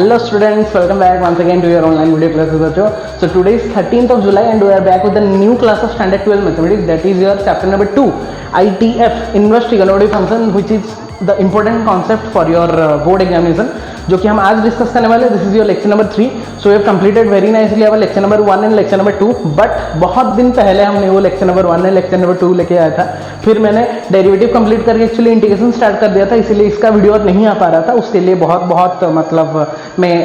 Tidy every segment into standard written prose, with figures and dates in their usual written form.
Hello students, welcome back once again to your online video classes. So today is 13th of July and we are back with a new class of standard 12 mathematics, that is your chapter number 2 ITF inverse trigonometry function, which is the important concept for your board examination, जो कि हम आज discuss करने वाले हैं. This is your lecture number 3. So we have completed very nicely our lecture number 1 and lecture number 2. But बहुत दिन पहले हमने वो lecture number 1 and lecture number 2 लेके आया था. फिर मैंने डेरिवेटिव कंप्लीट करके एक्चुअली इंटीग्रेशन स्टार्ट कर दिया था, इसीलिए इसका वीडियो और नहीं आ पा रहा था. उसके लिए बहुत मतलब मैं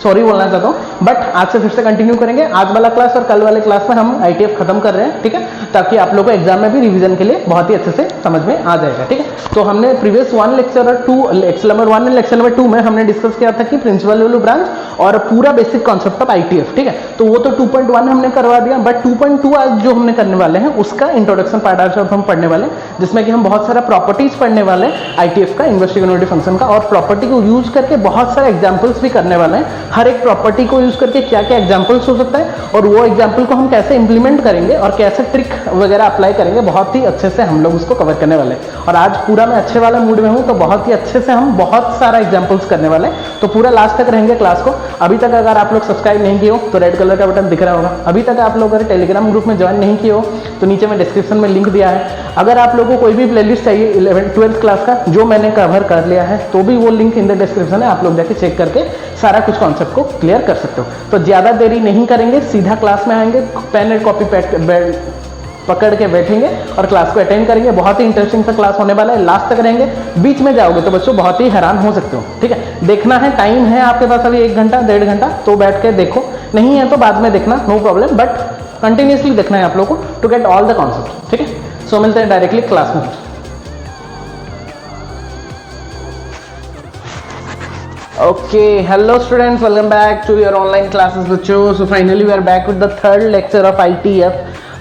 सॉरी बोलना चाहता हूँ. बट आज से फिर से कंटिन्यू करेंगे. आज वाला क्लास और कल वाले क्लास में हम ITF खत्म कर रहे हैं, ठीक है, ताकि आप लोगों को एग्जाम में भी रिवीजन के लिए बहुत ही अच्छे से समझ में आ जाएगा, ठीक है. तो हमने प्रीवियस वन लेक्चर और lecture number 1 and lecture number 2 में हमने डिस्कस किया था कि प्रिंसिपल वैल्यू ब्रांच और पूरा बेसिक कॉन्सेप्ट ऑफ ITF, ठीक है. तो वो तो 2.1 हमने करवा दिया, बट 2.2 आज जो हमने करने वाले हैं उसका इंट्रोडक्शन पार्ट आज हम पढ़ने वाले हैं, जिसमें कि हम बहुत सारा प्रॉपर्टीज पढ़ने वाले हैं ITF का, इनवर्स ट्रिगोनोमेट्री फंक्शन का, और प्रॉपर्टी को यूज करके बहुत सारे एग्जाम्पल्स भी करने वाले हैं. हर एक प्रॉपर्टी को यूज करके क्या क्या एग्जांपल्स हो सकता है और वो एग्जांपल को हम कैसे इंप्लीमेंट करेंगे और कैसे ट्रिक वगैरह अप्लाई करेंगे, बहुत ही अच्छे से हम लोग उसको कवर करने वाले हैं. और आज पूरा मैं अच्छे वाला मूड में हूं, तो बहुत ही अच्छे से हम बहुत सारा एग्जांपल्स करने वाले हैं. तो पूरा लास्ट तक रहेंगे क्लास को. अभी तक अगर आप लोग सब्सक्राइब नहीं किए हो तो रेड कलर का बटन दिख रहा होगा. अभी तक आप लोग अगर टेलीग्राम ग्रुप में ज्वाइन नहीं किए हो तो नीचे में डिस्क्रिप्शन में लिंक दिया है. अगर आप लोगों को कोई भी प्लेलिस्ट चाहिए 11th-12th क्लास का जो मैंने कवर कर लिया है, तो भी वो लिंक इन द डिस्क्रिप्शन है, आप लोग जाके चेक करके सारा कुछ कॉन्सेप्ट को क्लियर कर सकते हो. तो ज़्यादा देरी नहीं करेंगे, सीधा क्लास में आएंगे, पेन एंड कॉपी पकड़ के बैठेंगे और क्लास को अटेंड करेंगे. बहुत ही इंटरेस्टिंग सा क्लास होने वाला है. लास्ट तक रहेंगे. बीच में जाओगे तो बच्चों बहुत ही हैरान हो सकते हो, ठीक है. देखना है, टाइम है आपके पास अभी 1 घंटा 1.5 घंटा, तो बैठ के देखो. नहीं है तो बाद में देखना, नो प्रॉब्लम, बट कंटिन्यूसली देखना है आप लोगों को to get all the concept, ठीक है. सो मिलते हैं डायरेक्टली क्लास में. Okay, hello students, welcome back to your online classes बच्चों. So finally we are back with the third lecture of ITF.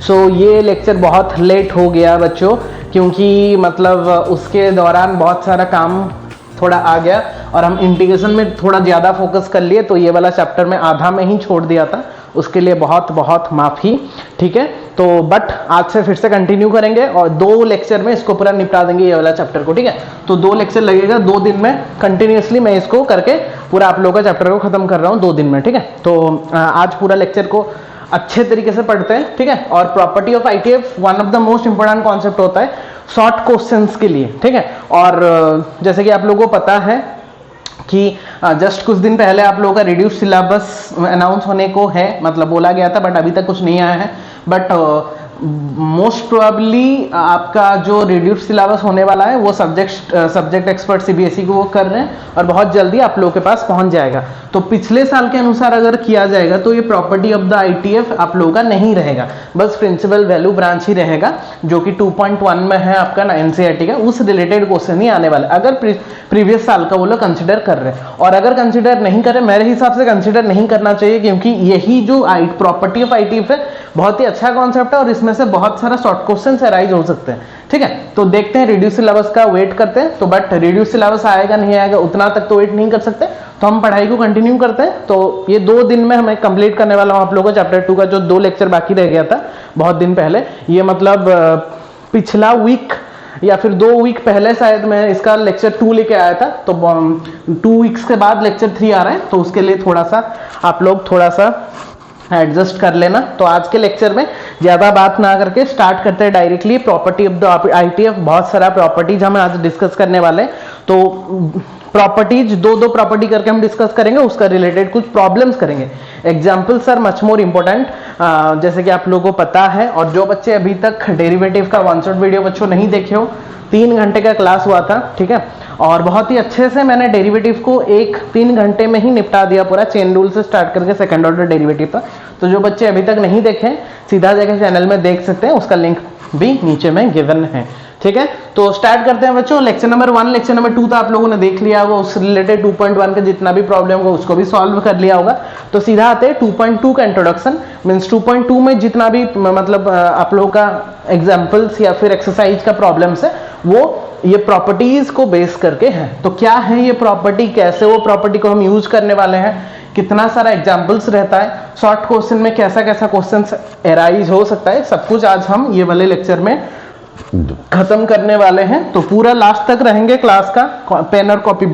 So ये लेक्चर बहुत लेट हो गया बच्चों, क्योंकि मतलब उसके दौरान बहुत सारा काम थोड़ा आ गया और हम इंटीग्रेशन में थोड़ा ज़्यादा फोकस कर लिए, तो ये वाला चैप्टर में आधा में ही छोड़ दिया था. उसके लिए बहुत बहुत माफ़ी, ठीक है. तो बट आज से फिर से कंटिन्यू करेंगे और 2 लेक्चर में इसको पूरा निपटा देंगे ये वाला चैप्टर को, ठीक है. तो 2 लेक्चर लगेगा, 2 दिन में कंटिन्यूसली मैं इसको करके पूरा आप लोगों का चैप्टर को खत्म कर रहा हूँ 2 दिन में, ठीक है. तो आज पूरा लेक्चर को अच्छे तरीके से पढ़ते हैं, ठीक है. और property of ITF one of the most important concept होता है शॉर्ट क्वेश्चंस के लिए, ठीक है. और जैसे कि आप लोगों को पता है कि जस्ट कुछ दिन पहले आप लोगों का रिड्यूस सिलेबस अनाउंस होने को है, मतलब बोला गया था, बट अभी तक कुछ नहीं आया है. बट मोस्ट प्रोबेबली आपका जो रिड्यूस सिलेबस होने वाला है वो सब्जेक्ट एक्सपर्ट CBSE को वो कर रहे हैं और बहुत जल्दी आप लोगों के पास पहुंच जाएगा. तो पिछले साल के अनुसार अगर किया जाएगा तो ये प्रॉपर्टी ऑफ द ITF आप लोगों का नहीं रहेगा, बस प्रिंसिपल वैल्यू ब्रांच ही रहेगा, जो कि 2.1 में है आपका NCERT का. उस रिलेटेड क्वेश्चन ही आने वाला है अगर प्रीवियस साल का वो लोग कंसिडर कर रहे हैं. और अगर कंसिडर नहीं कर रहे, मेरे हिसाब से कंसिडर नहीं करना चाहिए, क्योंकि यही जो प्रॉपर्टी ऑफ ITF है बहुत ही अच्छा कॉन्सेप्ट है और इसमें से बहुत सारा शॉर्ट क्वेश्चन अराइज हो सकते हैं, ठीक है. तो देखते हैं, रिड्यूस सिलेबस का वेट करते हैं. तो बट रिड्यूस सिलेबस आएगा नहीं आएगा उतना तक तो वेट नहीं कर सकते, तो हम पढ़ाई को कंटिन्यू करते हैं. तो ये 2 दिन में हमें कंप्लीट करने वाला हूं आप लोगों को चैप्टर 2 का जो 2 लेक्चर बाकी रह गया था बहुत दिन पहले. ये मतलब पिछला वीक या फिर 2 वीक पहले शायद मैं इसका लेक्चर 2 लेके आया था, तो 2 वीक्स के बाद लेक्चर 3 आ रहा है, तो उसके लिए थोड़ा सा आप लोग थोड़ा सा एडजस्ट कर लेना. तो आज के लेक्चर में ज़्यादा बात ना करके स्टार्ट करते हैं directly property of the ITF. बहुत सारा प्रॉपर्टीज हम आज डिस्कस करने वाले हैं. तो प्रॉपर्टीज 2 प्रॉपर्टी करके हम डिस्कस करेंगे, उसका रिलेटेड कुछ प्रॉब्लम्स करेंगे. Examples are much more important, जैसे कि आप लोगों को पता है. और जो बच्चे अभी तक डेरिवेटिव का 1 शॉट वीडियो बच्चों नहीं देखे हो, 3 घंटे का क्लास हुआ था, ठीक है. और बहुत ही अच्छे से मैंने डेरिवेटिव को 3 घंटे में ही निपटा दिया, पूरा चेन रूल से स्टार्ट करके सेकंड ऑर्डर डेरिवेटिव था. तो जो बच्चे अभी तक नहीं देखे सीधा जाकर चैनल में देख सकते हैं, उसका लिंक भी नीचे में गिवन है, ठीक है. तो स्टार्ट करते हैं बच्चों. लेक्चर नंबर 1 लेक्चर नंबर 2 तो आप लोगों ने देख लिया होगा, उस रिलेटेड 2.1 का जितना भी प्रॉब्लम होगा उसको भी सॉल्व कर लिया होगा. तो सीधा आते हैं 2.2 का इंट्रोडक्शन. मीन्स 2.2 में जितना भी मतलब आप लोगों का एग्जाम्पल्स या फिर एक्सरसाइज का प्रॉब्लम्स है वो ये प्रॉपर्टीज को बेस करके है. तो क्या है ये प्रॉपर्टी, कैसे वो प्रॉपर्टी को हम यूज करने वाले हैं, कितना सारा एग्जाम्पल्स रहता है, शॉर्ट क्वेश्चन में कैसा कैसा क्वेश्चन एराइज हो सकता है, सब कुछ आज हम ये वाले लेक्चर में खत्म करने वाले हैं। तो पूरा लास्ट तक रहेंगे क्लास का, पेन और कॉपी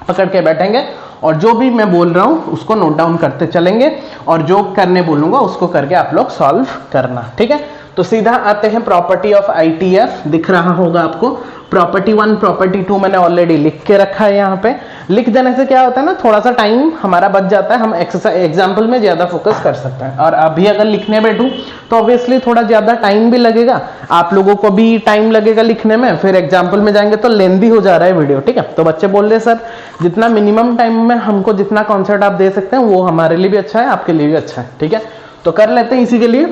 पकड़ के बैठेंगे और जो भी मैं बोल रहा हूँ उसको नोट डाउन करते चलेंगे और जो करने बोलूंगा उसको करके आप लोग सॉल्व करना, ठीक है। तो सीधा आते हैं प्रॉपर्टी ऑफ ITF, दिख रहा होगा आपको। प्रॉपर्टी 1 प्रॉपर्टी 2 मैंने ऑलरेडी लिख के रखा है यहाँ पे। लिख देने से क्या होता है ना, थोड़ा सा टाइम हमारा बच जाता है, हम एग्जाम्पल में ज्यादा फोकस कर सकते हैं। और अभी अगर लिखने बैठूं तो ऑब्वियसली थोड़ा ज्यादा टाइम भी लगेगा, आप लोगों को भी टाइम लगेगा लिखने में, फिर एग्जाम्पल में जाएंगे तो लेंथी हो जा रहा है वीडियो, ठीक है। तो बच्चे बोल रहे सर जितना मिनिमम टाइम में हमको जितना कॉन्सेप्ट आप दे सकते हैं वो हमारे लिए भी अच्छा है, आपके लिए भी अच्छा है, ठीक है। तो कर लेते हैं इसी के लिए।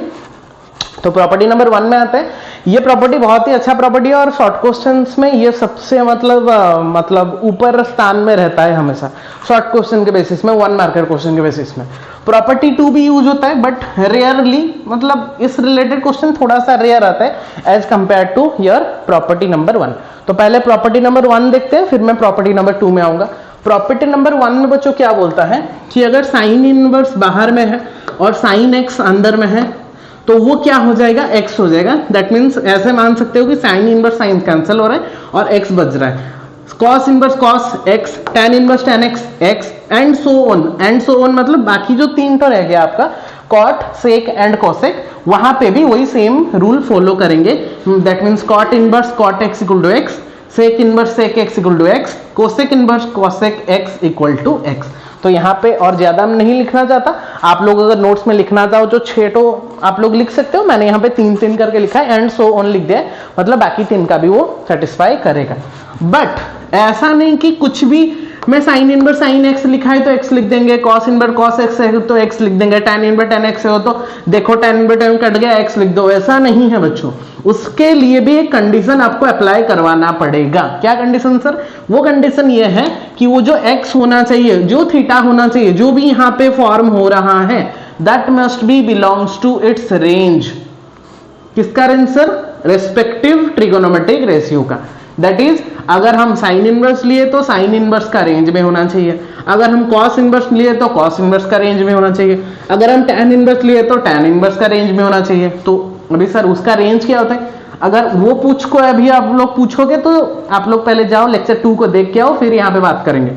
तो प्रॉपर्टी नंबर 1 में आते हैं। ये प्रॉपर्टी बहुत ही अच्छा प्रॉपर्टी है और शॉर्ट क्वेश्चंस में ये सबसे मतलब ऊपर स्थान में रहता है हमेशा, शॉर्ट क्वेश्चन के बेसिस में, 1 मार्कर क्वेश्चन के बेसिस में। प्रॉपर्टी 2 भी यूज होता है बट रेयरली, मतलब इस रिलेटेड क्वेश्चन थोड़ा सा रेयर आता है as compare to your property number 1। तो पहले प्रॉपर्टी नंबर 1 देखते हैं, फिर मैं प्रॉपर्टी नंबर 2 में आऊंगा। प्रॉपर्टी नंबर 1 में बच्चों क्या बोलता है कि अगर साइन इनवर्स बाहर में है और साइन एक्स अंदर में है तो वो क्या हो जाएगा, x हो जाएगा। दैट मीन्स ऐसे मान सकते हो कि साइन इनवर्स साइन कैंसिल हो रहा है और x बच रहा है। Cos inverse cos x, tan inverse tan x and so on मतलब बाकी जो 3 तो रह गया आपका, कॉट, सेक एंड कोसेक, वहां पे भी वही सेम रूल फॉलो करेंगे। That means cot inverse cot x equal to x, sec inverse sec x equal to x, cosec inverse cosec x equal to x। तो यहाँ पे और ज्यादा नहीं लिखना चाहता, आप लोग अगर नोट्स में लिखना चाहो जो 6 तो आप लोग लिख सकते हो, मैंने यहाँ पे 3 करके लिखा है एंड सो ऑन लिख दिया है, मतलब बाकी 3 का भी वो सेटिस्फाई करेगा। बट ऐसा नहीं कि कुछ भी मैं साइन इनवर्स साइन एक्स लिखा है तो एक्स लिख देंगे, कॉस इनवर्स कॉस एक्स है तो एक्स लिख देंगे, tan इनवर्स tan एक्स हो तो देखो tan इनवर्स tan कट गया एक्स लिख दो, ऐसा नहीं है बच्चों। उसके लिए भी एक कंडीशन आपको अप्लाई करवाना पड़ेगा। क्या कंडीशन सर? वो कंडीशन ये है कि वो जो एक्स होना चाहिए, जो थीटा होना चाहिए, जो भी यहाँ पे फॉर्म हो रहा है, that must be belongs to its range. किसका range sir? Respective trigonometric ratio का। दैट इज अगर हम साइन इनवर्स लिए तो साइन इनवर्स का रेंज में होना चाहिए, अगर हम कॉस इनवर्स लिए तो कॉस इनवर्स का रेंज में होना चाहिए, अगर हम tan इनवर्स लिए तो tan इनवर्स का रेंज में होना चाहिए। तो अभी सर उसका रेंज क्या होता है? अगर वो पूछ को अभी आप लोग पूछोगे तो आप लोग पहले जाओ लेक्चर 2 को देख के आओ, फिर यहाँ पे बात करेंगे।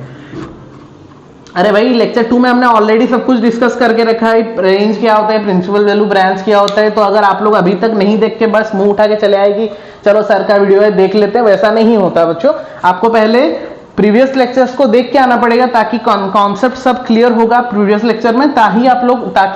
अरे भाई लेक्चर 2 में हमने ऑलरेडी सब कुछ डिस्कस करके रखा है, रेंज क्या होता है, प्रिंसिपल वैल्यू ब्रांच क्या होता है। तो अगर आप लोग अभी तक नहीं देख के बस मुंह उठा के चले आएगी चलो सर का वीडियो है देख लेते हैं, वैसा नहीं होता बच्चों। आपको पहले प्रीवियस लेक्चर्स को देख के आना पड़ेगा ताकि कॉन्सेप्ट सब क्लियर होगा प्रीवियस लेक्चर में, ताकि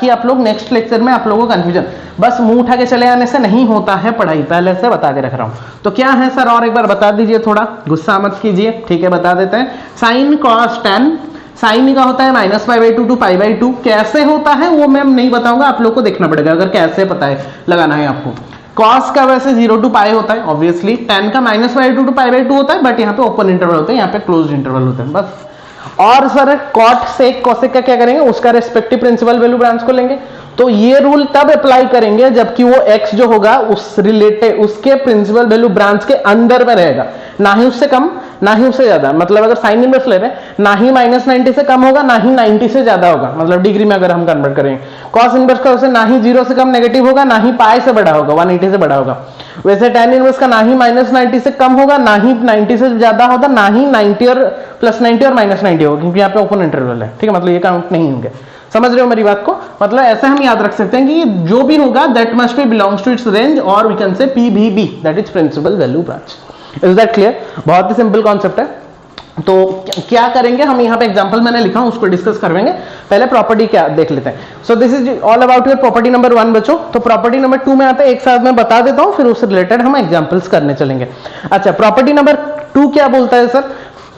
आप लोग नेक्स्ट लेक्चर में आप लोगों को कंफ्यूजन, बस मुंह उठा के चले आने से नहीं होता है पढ़ाई, पहले से बता के रख रहा हूं। तो क्या है सर और एक बार बता दीजिए, थोड़ा गुस्सा मत कीजिए, ठीक है बता देते हैं। साइन कॉस tan, साइन का होता है -π/2 to π/2। कैसे होता है वो मैं नहीं बताऊंगा, आप लोग को देखना पड़ेगा अगर कैसे पता है लगाना है आपको। कॉस का वैसे 0 to π होता है ऑब्वियसली, tan का -π/2 to π/2 होता है, बट यहाँ पे ओपन इंटरवल होता है, यहाँ पे क्लोज इंटरवल होता है बस। और सर कॉट सेक कोसेक का क्या करेंगे, उसका रेस्पेक्टिव प्रिंसिपल वैल्यू ब्रांच को लेंगे। तो ये रूल तब अप्लाई करेंगे जबकि वो x जो होगा उस रिलेटेड उसके प्रिंसिपल वैल्यू ब्रांच के अंदर में रहेगा, ना ही उससे कम ना ही उससे ज्यादा। मतलब अगर साइन इनवर्स ले रहे हैं ना ही -90 से कम होगा ना ही 90 से ज्यादा होगा, मतलब डिग्री में अगर हम कन्वर्ट करेंगे। कॉस इनवर्स का उसे ना ही 0 से कम नेगेटिव होगा ना ही पाई से बड़ा होगा, 180 से बड़ा होगा। वैसे tan इनवर्स का ना ही -90 से कम होगा ना ही 90 से ज्यादा होगा, ना ही 90 और +90 और -90 होगा, क्योंकि यहाँ पे ओपन इंटरवल है, ठीक है। मतलब ये काउंट नहीं होंगे, समझ रहे हो मेरी बात को? मतलब ऐसा हम याद रख सकते हैं कि जो भी होगा that must be belongs to its range, और we can say PVB, that is principal value branch. Is that clear? बहुत ही सिंपल कॉन्सेप्ट है। तो क्या करेंगे हम, यहाँ पे एग्जांपल मैंने लिखा हूं उसको डिस्कस करेंगे। पहले प्रॉपर्टी क्या देख लेते हैं। सो this is all about your property number 1 बच्चों। तो प्रॉपर्टी नंबर 2 में आता है, एक साथ मैं बता देता हूं फिर उससे रिलेटेड हम एग्जांपल्स करने चलेंगे। अच्छा, प्रॉपर्टी नंबर 2 क्या बोलता है सर?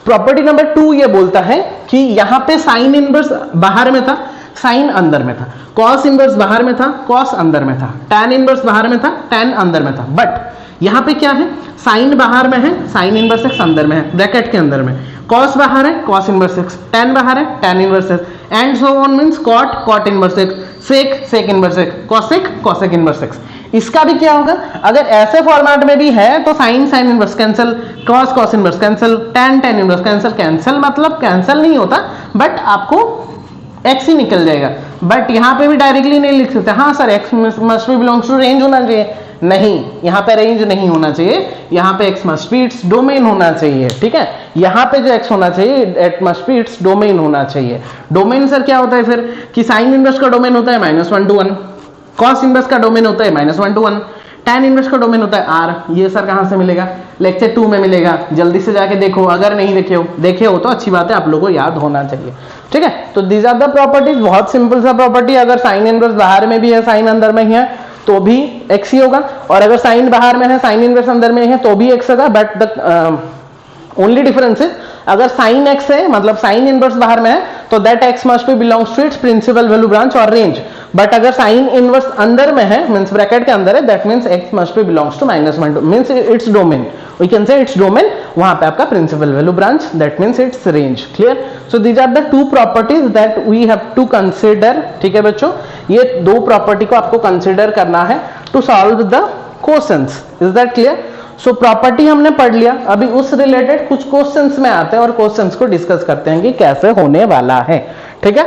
प्रॉपर्टी नंबर 2 ये बोलता है कि यहाँ पे साइन इनवर्स बाहर में था, साइन अंदर में था, कॉस इनवर्स बाहर में था, कॉस अंदर में था, tan इनवर्स बाहर में था, tan अंदर में था। बट यहाँ पे क्या है, साइन बाहर में है, साइन इनवर्स x अंदर में है, ब्रैकेट के अंदर में, कॉस बाहर है, कॉस इनवर्स x, tan बाहर है, tan inverse x, and so on means cot, cot inverse x, sec, sec inverse x, cosec, cosec inverse x। इसका भी क्या होगा, अगर ऐसे फॉर्मेट में भी है तो sine sine inverse cancel, cos cos inverse cancel, tan inverse cancel. Cancel मतलब कैंसिल नहीं होता बट आपको x ही निकल जाएगा, बट यहाँ पे भी डायरेक्टली नहीं लिख सकते, हाँ sir x must be belongs to range होना चाहिए, नहीं यहाँ पे रेंज नहीं होना चाहिए, यहाँ पे x must B its domain होना चाहिए, ठीक है। यहाँ पे जो एक्स होना चाहिए it must be its domain होना चाहिए। डोमेन सर क्या होता है फिर कि साइन इनवर्स का डोमेन होता है -1 to 1, कॉस इनवर्स का डोमेन होता है -1 to 1, tan इनवर्स का डोमेन होता है आर। ये सर कहां से मिलेगा, लेक्चर 2 में मिलेगा, जल्दी से जाके देखो, अगर नहीं देखे हो तो अच्छी बात है, आप लोगों को याद होना चाहिए, ठीक है। तो दीज आर द प्रॉपर्टीज, बहुत सिंपल सा प्रॉपर्टी, अगर साइन इनवर्स बाहर में भी है साइन अंदर में ही है तो भी एक्स ही होगा, और अगर साइन बाहर में है साइन इनवर्स अंदर में है तो भी एक्स होगा। But the only difference is अगर साइन एक्स है मतलब साइन इनवर्स बाहर में है तो that x must be belongs to its principal value branch और रेंज। बट अगर साइन इनवर्स अंदर में है मींस ब्रैकेट के अंदर है, that means x must be belongs to -1 to means its domain, we can say its domain, वहां पे आपका principal value branch, that means it's range. Clear? So these are the two properties that we have to consider, ठीक है बच्चों, ये दो property को आपको कंसीडर करना है to solve the questions. Is that clear? So property हमने पढ़ लिया, अभी उस रिलेटेड कुछ क्वेश्चंस में आते हैं और क्वेश्चंस को डिस्कस करते हैं कि कैसे होने वाला है, ठीक है।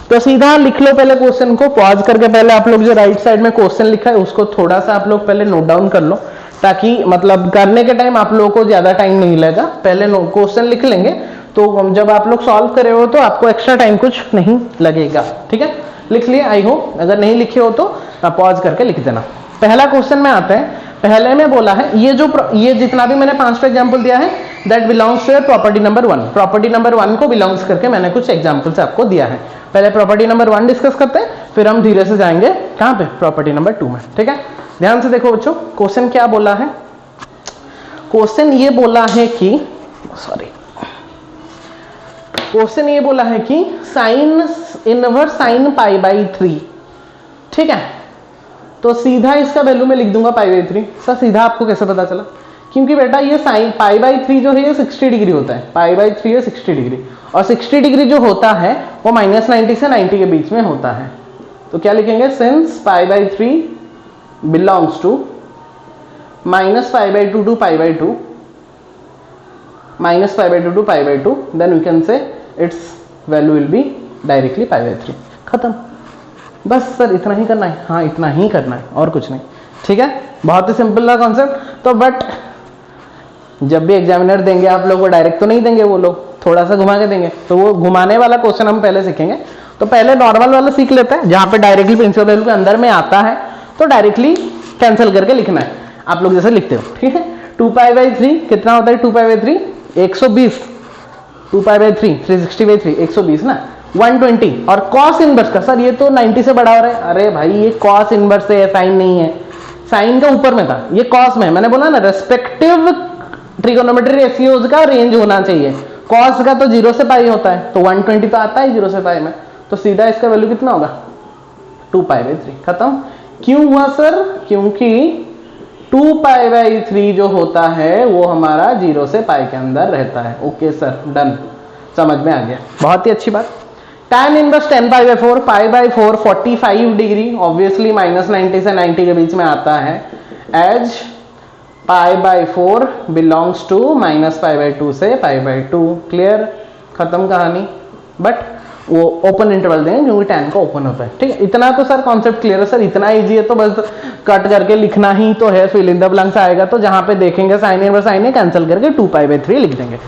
तो सीधा लिख लो पहले क्वेश्चन को, पॉज करके पहले आप लोग जो राइट साइड में क्वेश्चन लिखा है उसको थोड़ा सा आप लोग पहले नोट डाउन कर लो, ताकि मतलब करने के टाइम आप लोगों को ज्यादा टाइम नहीं लगेगा। पहले क्वेश्चन लिख लेंगे तो जब आप लोग सॉल्व करे हो तो आपको एक्स्ट्रा टाइम कुछ नहीं लगेगा, ठीक है। लिख लिए आई होप, अगर नहीं लिखे हो तो पॉज करके लिख देना। पहला क्वेश्चन में आते हैं, पहले में बोला है ये जितना भी मैंने 5 एग्जांपल दिया है that belongs to property number 1, property number 1 को बिलोंग्स करके मैंने कुछ एग्जांपल्स आपको दिया है। पहले प्रॉपर्टी नंबर 1 डिस्कस करते हैं, फिर हम धीरे से जाएंगे कहां पे, प्रॉपर्टी नंबर 2 में, ठीक है। ध्यान से देखो बच्चों, क्वेश्चन क्या बोला है, क्वेश्चन ये बोला है कि क्वेश्चन ये बोला है कि साइन इनवर्स साइन π/3, ठीक है। तो सीधा इसका वैल्यू में लिख दूंगा π/3। सर सीधा आपको कैसे पता चला, क्योंकि बेटा ये साइन π/3 जो है ये 60 डिग्री होता है, π/3 है 60 डिग्री, और 60 डिग्री जो होता है वो -90 से 90 के बीच में होता है। तो क्या लिखेंगे, since π/3 belongs to -π/2 to π/2, -π/2 to π/2, then we can say its value will be directly π/3। खत्म, बस सर इतना ही करना है, हाँ इतना ही करना है और कुछ नहीं, ठीक है। बहुत ही सिंपल था कॉन्सेप्ट। तो बट जब भी एग्जामिनर देंगे आप लोग को डायरेक्ट तो नहीं देंगे, वो लोग थोड़ा सा घुमा के देंगे, तो वो घुमाने वाला क्वेश्चन हम पहले सीखेंगे। तो पहले नॉर्मल वाला सीख लेते हैं, जहां पे डायरेक्टली प्रिंसिपल वैल्यू के अंदर में आता है तो डायरेक्टली कैंसिल करके लिखना है, आप लोग जैसे लिखते हो, ठीक है। 2π/3 कितना होता है, 2π/3 120, 2π/3 360/3 120 ना, 120, और कॉस इनवर्स का सर ये तो 90 से बड़ा हो रहा है, अरे भाई ये कॉस इनवर्स है, साइन नहीं है, साइन का ऊपर में था, ये कॉस में, मैंने बोला ना रेस्पेक्टिव ट्रिगोनोमेट्री रेशियोज का रेंज होना चाहिए, कॉस का तो 0 से पाई होता है, तो 120 तो आता है 0 से पाई में, तो सीधा इसका वैल्यू कितना होगा 2π/3। खत्म। क्यों हुआ सर, क्योंकि 2π/3 जो होता है वो हमारा 0 से पाई के अंदर रहता है। ओके सर, डन, समझ में आ गया, बहुत ही अच्छी बात। tan इनवर्स 10π/4, π/4 45 डिग्री, ऑब्वियसली -90 से 90 के बीच में आता है, एज π/4 बिलोंग्स टू -π/2 से π/2। क्लियर, खत्म कहानी। बट वो ओपन इंटरवल देंगे क्योंकि tan का ओपन होता है, ठीक है। इतना तो सर कॉन्सेप्ट क्लियर है सर, इतना इजी है, तो बस कट करके लिखना ही तो है, फिल इन द ब्लैंक्स आएगा, तो जहां पे देखेंगे साइन इनवर्स साइन है कैंसिल करके 2π/3 लिख देंगे।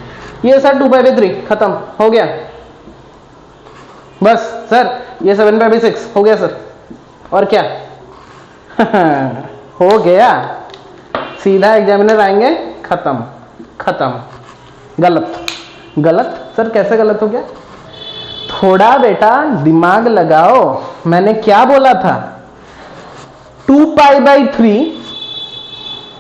ये सर 2π/3 खत्म हो गया, बस सर ये 7π/6 हो गया सर, और क्या हो गया, सीधा एग्जामिनर आएंगे, खत्म खत्म। गलत, गलत सर कैसे गलत हो गया, थोड़ा बेटा दिमाग लगाओ, मैंने क्या बोला था, 2π/3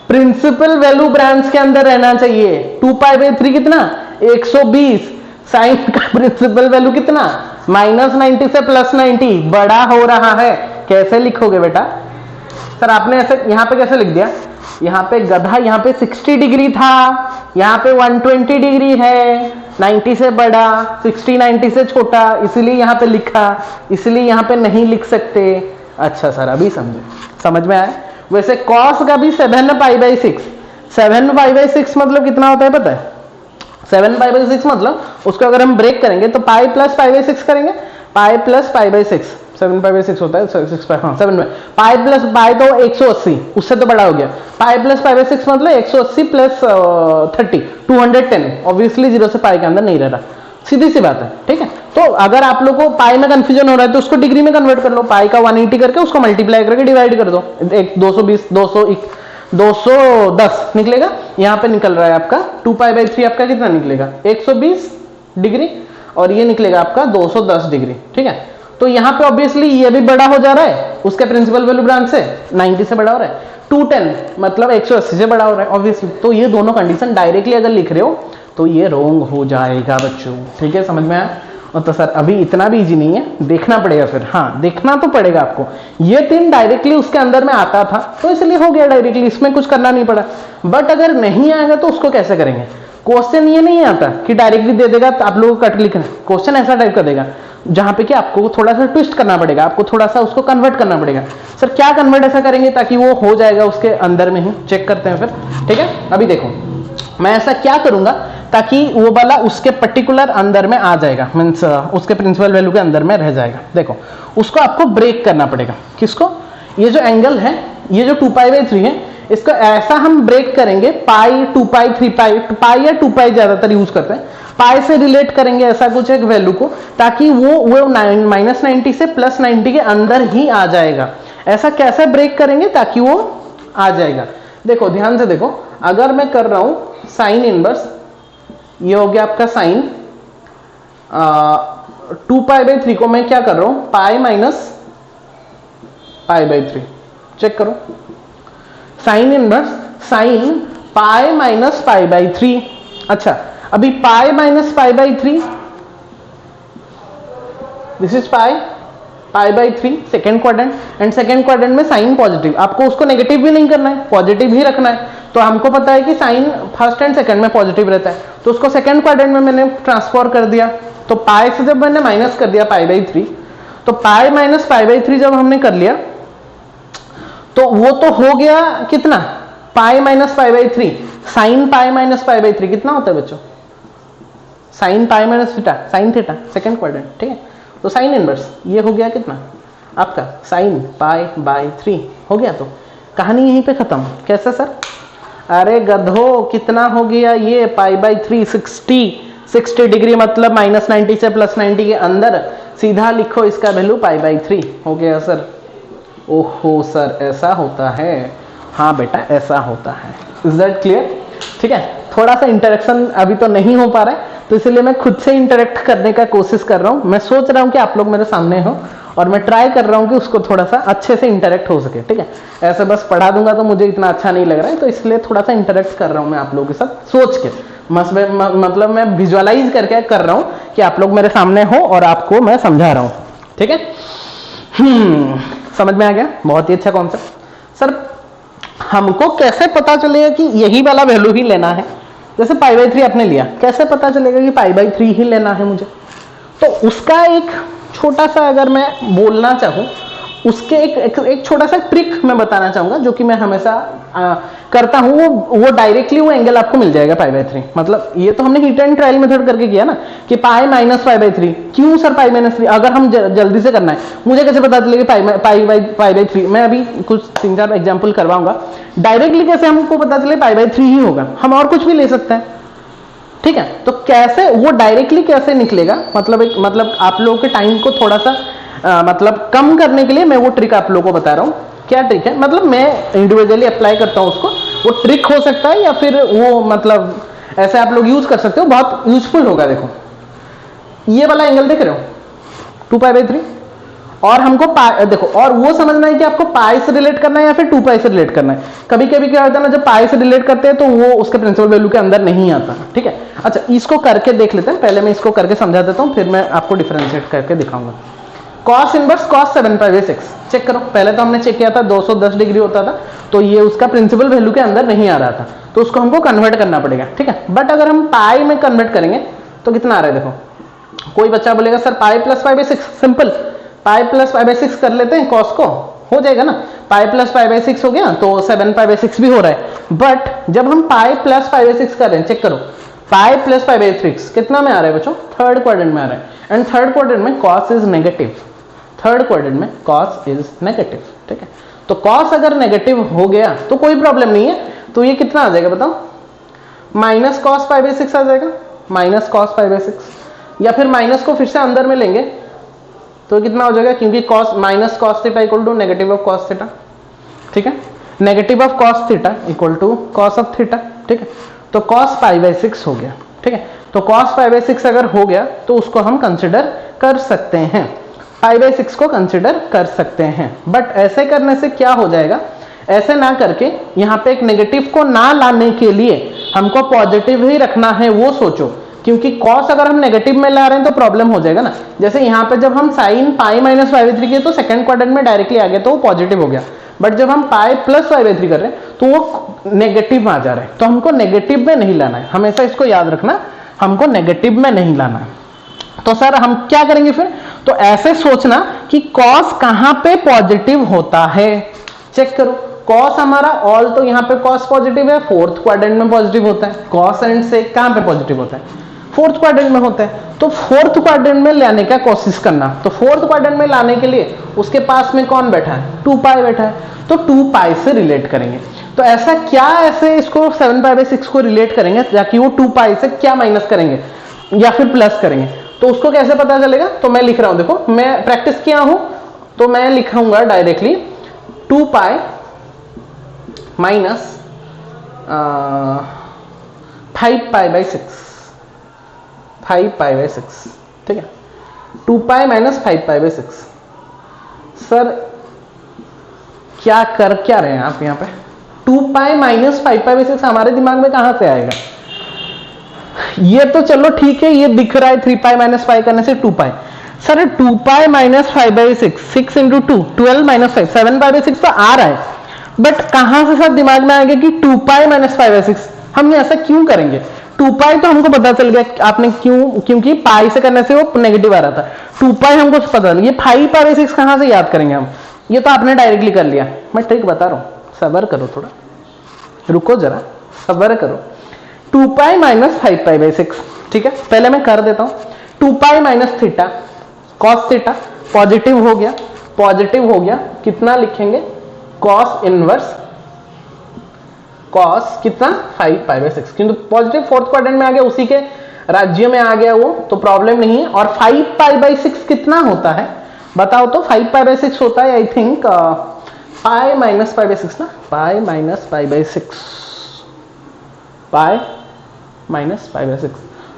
प्रिंसिपल वैल्यू ब्रांच के अंदर रहना चाहिए। 2π/3 कितना 120, साइन का प्रिंसिपल वैल्यू कितना -90 से +90, बड़ा हो रहा है। कैसे लिखोगे बेटा, सर आपने ऐसे यहां पे कैसे लिख दिया, यहाँ पे गधा, यहाँ पे 60 डिग्री था, यहाँ पे 120 डिग्री है, 90 से बड़ा 60 90 से छोटा, इसलिए यहाँ पे लिखा, इसलिए यहाँ पे नहीं लिख सकते। अच्छा सर अभी समझे, समझ में आया। वैसे कॉस का भी 7π/6, 7π/6 मतलब कितना होता है पता है, 7π/6 मतलब उसको अगर हम ब्रेक करेंगे तो पाई प्लस π/6 करेंगे, पाई plus pi by 6, 7 pi by 6 होता है, 6 पाई, हाँ 7 पाई प्लस पाई तो 180, उससे तो बड़ा हो गया। पाई प्लस पाई बाई 6 मतलब 180 प्लस 30, 210। ऑब्वियसली जीरो से पाई के अंदर नहीं रह रहा, सीधी सी बात है, ठीक है। तो अगर आप लोग को पाई में कंफ्यूजन हो रहा है तो उसको डिग्री में कन्वर्ट कर लो, पाई का 180 करके उसको मल्टीप्लाई करके डिवाइड कर दो, एक 220 210 निकलेगा। यहाँ पे निकल रहा है आपका 2 पाई बाई 3, आपका कितना निकलेगा 120 डिग्री, और ये निकलेगा आपका 210 डिग्री, ठीक है। तो यहाँ पे ऑब्वियसली ये भी बड़ा हो जा रहा है उसके प्रिंसिपल वैल्यू ब्रांच से, 90 से बड़ा हो रहा है, 210 मतलब 180 से बड़ा हो रहा है ऑब्वियसली। तो ये दोनों कंडीशन डायरेक्टली अगर लिख रहे हो तो ये रॉन्ग हो जाएगा बच्चों, ठीक है, समझ में आया। तो सर अभी इतना भी इजी नहीं है, देखना पड़ेगा फिर, हाँ देखना तो पड़ेगा आपको। ये 3 डायरेक्टली उसके अंदर में आता था तो इसलिए हो गया डायरेक्टली, इसमें कुछ करना नहीं पड़ा। बट अगर नहीं आएगा तो उसको कैसे करेंगे? क्वेश्चन ये नहीं आता कि डायरेक्टली दे देगा तो आप लोगों को कट लिखना, क्वेश्चन ऐसा टाइप का देगा जहां पे कि आपको थोड़ा सा ट्विस्ट करना पड़ेगा, आपको थोड़ा सा उसको कन्वर्ट करना पड़ेगा। सर क्या कन्वर्ट ऐसा करेंगे ताकि वो हो जाएगा उसके अंदर में ही, चेक करते हैं फिर, ठीक है। अभी देखो मैं ऐसा क्या करूंगा ताकि वो वाला उसके पर्टिकुलर अंदर में आ जाएगा, मीन्स उसके प्रिंसिपल वैल्यू के अंदर में रह जाएगा। देखो उसको आपको ब्रेक करना पड़ेगा, किसको? ये जो एंगल है, ये जो 2 पाई बाई 3 है, इसको ऐसा हम ब्रेक करेंगे, पाई 2 पाई 3 पाई, पाई या 2 पाई ज्यादातर यूज करते हैं, पाई से रिलेट करेंगे ऐसा कुछ एक वैल्यू को, ताकि वो -90 से +90 के अंदर ही आ जाएगा। ऐसा कैसे ब्रेक करेंगे ताकि वो आ जाएगा? देखो ध्यान से देखो, अगर मैं कर रहा हूं साइन इनवर्स, ये हो गया आपका साइन 2 पाई बाई 3 को मैं क्या कर रहा हूं, pi minus pi by 3, check करो sine inverse sine pi minus pi by 3। अच्छा अभी pi minus pi by 3, this is pi, pi by 3 second quadrant, and second quadrant में साइन पॉजिटिव, आपको उसको नेगेटिव भी नहीं करना है, पॉजिटिव ही रखना है। तो हमको पता है कि साइन फर्स्ट एंड सेकंड में पॉजिटिव रहता है, तो उसको सेकंड क्वाड्रेंट में मैंने ट्रांसफर कर दिया। तो पाई से जब मैंने माइनस कर दिया पाई बाई 3, तो पाई माइनस पाई बाई 3 जब हमने कर लिया तो वो तो हो गया कितना, पाई minus pi by 3, sign pi minus pi by 3 कितना होता है बच्चों? Sign pi minus theta, sine theta second quadrant, ठीक है। तो साइन इनवर्स ये हो गया कितना आपका, साइन पाई बाई 3 हो गया। तो कहानी यहीं पे खत्म। कैसे सर? अरे गधो कितना हो गया ये, पाई बाई 3 60 डिग्री मतलब -90 से +90 के अंदर, सीधा लिखो इसका वैल्यू पाई बाई 3 हो गया सर। ओहो सर ऐसा होता है, हाँ बेटा ऐसा होता है। Is that clear? ठीक है, थोड़ा सा इंटरेक्शन अभी तो नहीं हो पा रहा है, तो इसलिए मैं खुद से इंटरेक्ट करने का कोशिश कर रहा हूँ। मैं सोच रहा हूँ कि आप लोग मेरे सामने हो और मैं ट्राई कर रहा हूँ कि उसको थोड़ा सा अच्छे से इंटरेक्ट हो सके, ठीक है। ऐसे बस पढ़ा दूंगा तो मुझे इतना अच्छा नहीं लग रहा है, तो इसलिए थोड़ा सा इंटरेक्ट कर रहा हूँ मैं आप लोगों के साथ सोच के, मतलब मैं विजुअलाइज करके कर रहा हूँ कि आप लोग मेरे सामने हो और आपको मैं समझा रहा हूँ, ठीक है। समझ में आ गया? बहुत ही अच्छा कॉन्सेप्ट। सर हमको कैसे पता चलेगा कि यही वाला वैल्यू ही लेना है? जैसे पाई बाई 3 आपने लिया, कैसे पता चलेगा कि पाई बाई 3 ही लेना है मुझे? तो उसका एक छोटा सा अगर मैं बोलना चाहूँ, उसके एक छोटा सा ट्रिक मैं बताना चाहूंगा जो कि मैं हमेशा करता हूँ। वो डायरेक्टली वो एंगल आपको मिल जाएगा पाई बाई 3। मतलब ये तो हमने हिट एंड ट्रायल मेथड करके किया ना कि पाई माइनस पाई बाई 3। क्यों सर पाई माइनस 3? अगर हम जल्दी से करना है, मुझे कैसे पता चलेगा पाई बाई 3? मैं अभी कुछ 3-4 एग्जाम्पल करवाऊंगा। डायरेक्टली कैसे हमको पता चले पाई बाई 3 ही होगा? हम और कुछ भी ले सकते हैं, ठीक है। तो कैसे वो डायरेक्टली कैसे निकलेगा, मतलब आप लोगों के टाइम को थोड़ा सा मतलब कम करने के लिए मैं वो ट्रिक आप लोगों को बता रहा हूँ। क्या ट्रिक है? मतलब मैं इंडिविजुअली अप्लाई करता हूँ उसको, वो ट्रिक हो सकता है या फिर वो मतलब ऐसे आप लोग यूज कर सकते हो, बहुत यूजफुल होगा। देखो ये वाला एंगल देख रहे हो 2 पाई बाई 3, और हमको देखो, और वो समझना है कि आपको पाई से रिलेट करना है या फिर 2 पाई से रिलेट करना है। कभी कभी क्या होता है ना, जब पाई से रिलेट करते हैं तो वो उसके प्रिंसिपल वैल्यू के अंदर नहीं आता, ठीक है। अच्छा इसको करके देख लेते हैं, पहले मैं इसको करके समझा देता हूँ, फिर मैं आपको डिफरेंशिएट करके दिखाऊंगा। Cos inverse cos 7 pi by 6, check करो। पहले तो हमने चेक किया था 210 डिग्री होता था, तो ये उसका प्रिंसिपल वैल्यू के अंदर नहीं आ रहा था, तो उसको हमको कन्वर्ट करना पड़ेगा, ठीक है। बट अगर हम पाई में कन्वर्ट करेंगे तो कितना आ रहा है? देखो कोई बच्चा बोलेगा sir pi plus pi by 6, simple pi plus pi by 6 कर लेते हैं, कॉस को हो जाएगा ना, पाई प्लस पाई बाई 6 हो गया तो 7 पाई बाई 6 भी हो रहा है। बट जब हम पाई प्लस पाई बाई 6 कर रहे हैं, चेक करो, पाई प्लस पाई बाई 6 कितना में आ रहा है बच्चों? थर्ड क्वाड्रेंट में आ रहा है, एंड थर्ड क्वाड्रेंट में cos is negative, third quadrant में कॉस इज नेगेटिव। ठीक है, तो कॉस अगर नेगेटिव हो गया तो कोई प्रॉब्लम नहीं है, तो ये कितना आ जाएगा बताओ? माइनस कॉस पाई बाई 6 आ जाएगा, माइनस कॉस पाई बाई 6, या फिर माइनस को फिर से अंदर में लेंगे तो कितना हो जाएगा, क्योंकि cos minus cos theta equal to negative of cos theta. ठीक है, negative of cos theta equal to cos of theta. ठीक है, तो कॉस पाई बाई 6 हो गया। ठीक है, तो कॉस पाई बाई 6 अगर हो गया तो उसको हम कंसिडर कर सकते हैं, पाई बाई 6 को कंसिडर कर सकते हैं। बट ऐसे करने से क्या हो जाएगा, ऐसे ना करके यहाँ पे एक नेगेटिव को ना लाने के लिए हमको पॉजिटिव ही रखना है, वो सोचो, क्योंकि कॉस अगर हम नेगेटिव में ला रहे हैं तो प्रॉब्लम हो जाएगा ना। जैसे यहाँ पे जब हम sign pi minus pi by 3 किए तो सेकंड क्वाड्रेंट में डायरेक्टली आ गया तो वो पॉजिटिव हो गया, बट जब हम पाई प्लस पाई बाई 3 कर रहे हैं तो वो नेगेटिव में आ जा रहा है, तो हमको नेगेटिव में नहीं लाना है, हमेशा इसको याद रखना, हमको नेगेटिव में नहीं लाना है। तो सर हम क्या करेंगे फिर? तो ऐसे सोचना कि कॉस कहां पे पॉजिटिव होता है, चेक करो। कॉस हमारा ऑल तो यहाँ पे कॉस पॉजिटिव है, फोर्थ क्वाड्रेंट में पॉजिटिव होता है, कॉस एंड से कहां पे पॉजिटिव होता है? फोर्थ क्वाड्रेंट में होता है, तो फोर्थ क्वाड्रेंट में लाने का कोशिश करना। तो फोर्थ क्वाड्रेंट में लाने के लिए उसके पास में कौन बैठा है? 2 पाई बैठा है, तो 2 पाई से रिलेट करेंगे। तो ऐसा क्या, ऐसे इसको 7 पाई बाई 6 को रिलेट करेंगे ताकि वो 2 पाई से क्या माइनस करेंगे या फिर प्लस करेंगे, तो उसको कैसे पता चलेगा? तो मैं लिख रहा हूं, देखो मैं प्रैक्टिस किया हूं तो मैं लिखाऊंगा directly 2 pi minus 5 pi by 6, 5 pi by 6। ठीक है, 2 pi minus 5 pi by 6। Sir क्या कर क्या रहे हैं आप यहाँ पे? 2 पाई माइनस 5 पाई बाई 6 हमारे दिमाग में कहां से आएगा? ये तो चलो ठीक है, ये दिख रहा है 3 पाई माइनस 5 करने से 2 pi. Sir 2 pi minus 5 by 6, 6 into 2 12 minus 5, 7 pi by 6 तो आ रहा है, बट कहां से सर दिमाग में आएगा कि 2 पाई माइनस 5 बाई 6? हम ऐसा क्यों करेंगे? 2 पाई तो हमको पता चल गया आपने क्यों, क्योंकि पाई से करने से वो नेगेटिव आ रहा था। 2 पाई हमको पता चल, ये 5 पाई बाई 6 कहां से याद करेंगे हम? ये तो आपने डायरेक्टली कर लिया। मैं ट्रिक बता रहा हूं, सब्र करो, थोड़ा रुको जरा, सब्र करो। 2 पाई माइनस 5 पाई बाई 6, ठीक है, पहले मैं कर देता हूं। 2 pi minus theta cos theta positive हो गया, पॉजिटिव हो गया, कितना लिखेंगे? कॉस इनवर्स कॉस कितना? 5 पाई बाई 6, किंतु पॉजिटिव फोर्थ क्वाड्रेंट में आ गया, उसी के राज्य में आ गया वो, तो प्रॉब्लम नहीं है। और 5 पाई बाई 6 कितना होता है बताओ तो? 5 पाई बाई 6 होता है I think pi minus pi by 6 ना, पाई minus pi by 6, pi minus pi by 6,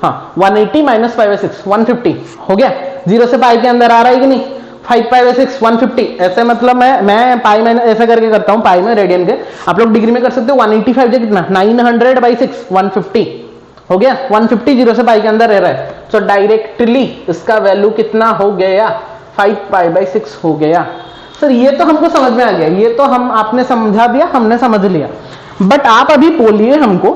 हाँ 180 माइनस पाई बाई 6 150 हो गया, 0 से पाई के अंदर आ रहा है कि नहीं? 5 पाई बाई 6 150, ऐसे मतलब मैं पाई माइनस ऐसा करके करता हूं, पाई में रेडियन के, आप लोग डिग्री में कर सकते हो। 185 जो कितना? 900 बाई 6 150 हो गया, 150 0 से पाई के अंदर रह रहा है, तो डायरेक्टली इसका वैल्यू कितना हो गया? 5 पाई बाई 6 हो गया। सर ये तो हमको समझ में आ गया, ये तो हम आपने समझा दिया, हमने समझ लिया, बट आप अभी बोलिए हमको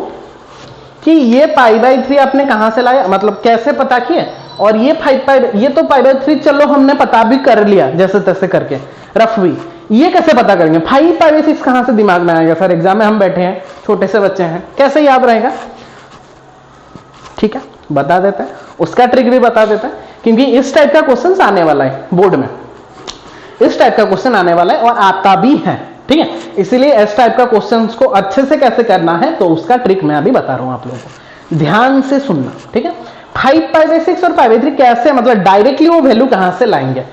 कि ये पाई बाई 3 आपने कहां से लाया, मतलब कैसे पता किया? और ये 5 पाई, ये तो पाई बाई 3 चलो हमने पता भी कर लिया जैसे तैसे करके रफली, ये कैसे पता करेंगे? 5 पाई बाई 6 कहां से दिमाग में आएगा? सर एग्जाम में हम बैठे हैं, छोटे से बच्चे हैं, कैसे याद रहेगा? ठीक है, बता देते हैं, उसका ट्रिक भी बता देते हैं, क्योंकि इस टाइप का क्वेश्चन आने वाला है बोर्ड में, इस टाइप का क्वेश्चन आने वाला है और आता भी है। ठीक है, इसीलिए इस टाइप का क्वेश्चन को अच्छे से कैसे करना है तो उसका ट्रिक मैं अभी बता रहा हूं आप लोगों को, ध्यान से सुनना। ठीक है, 5 पाई बाई 6 और पाई बाई 3 कैसे, मतलब डायरेक्टली वो वैल्यू कहां से लाएंगे?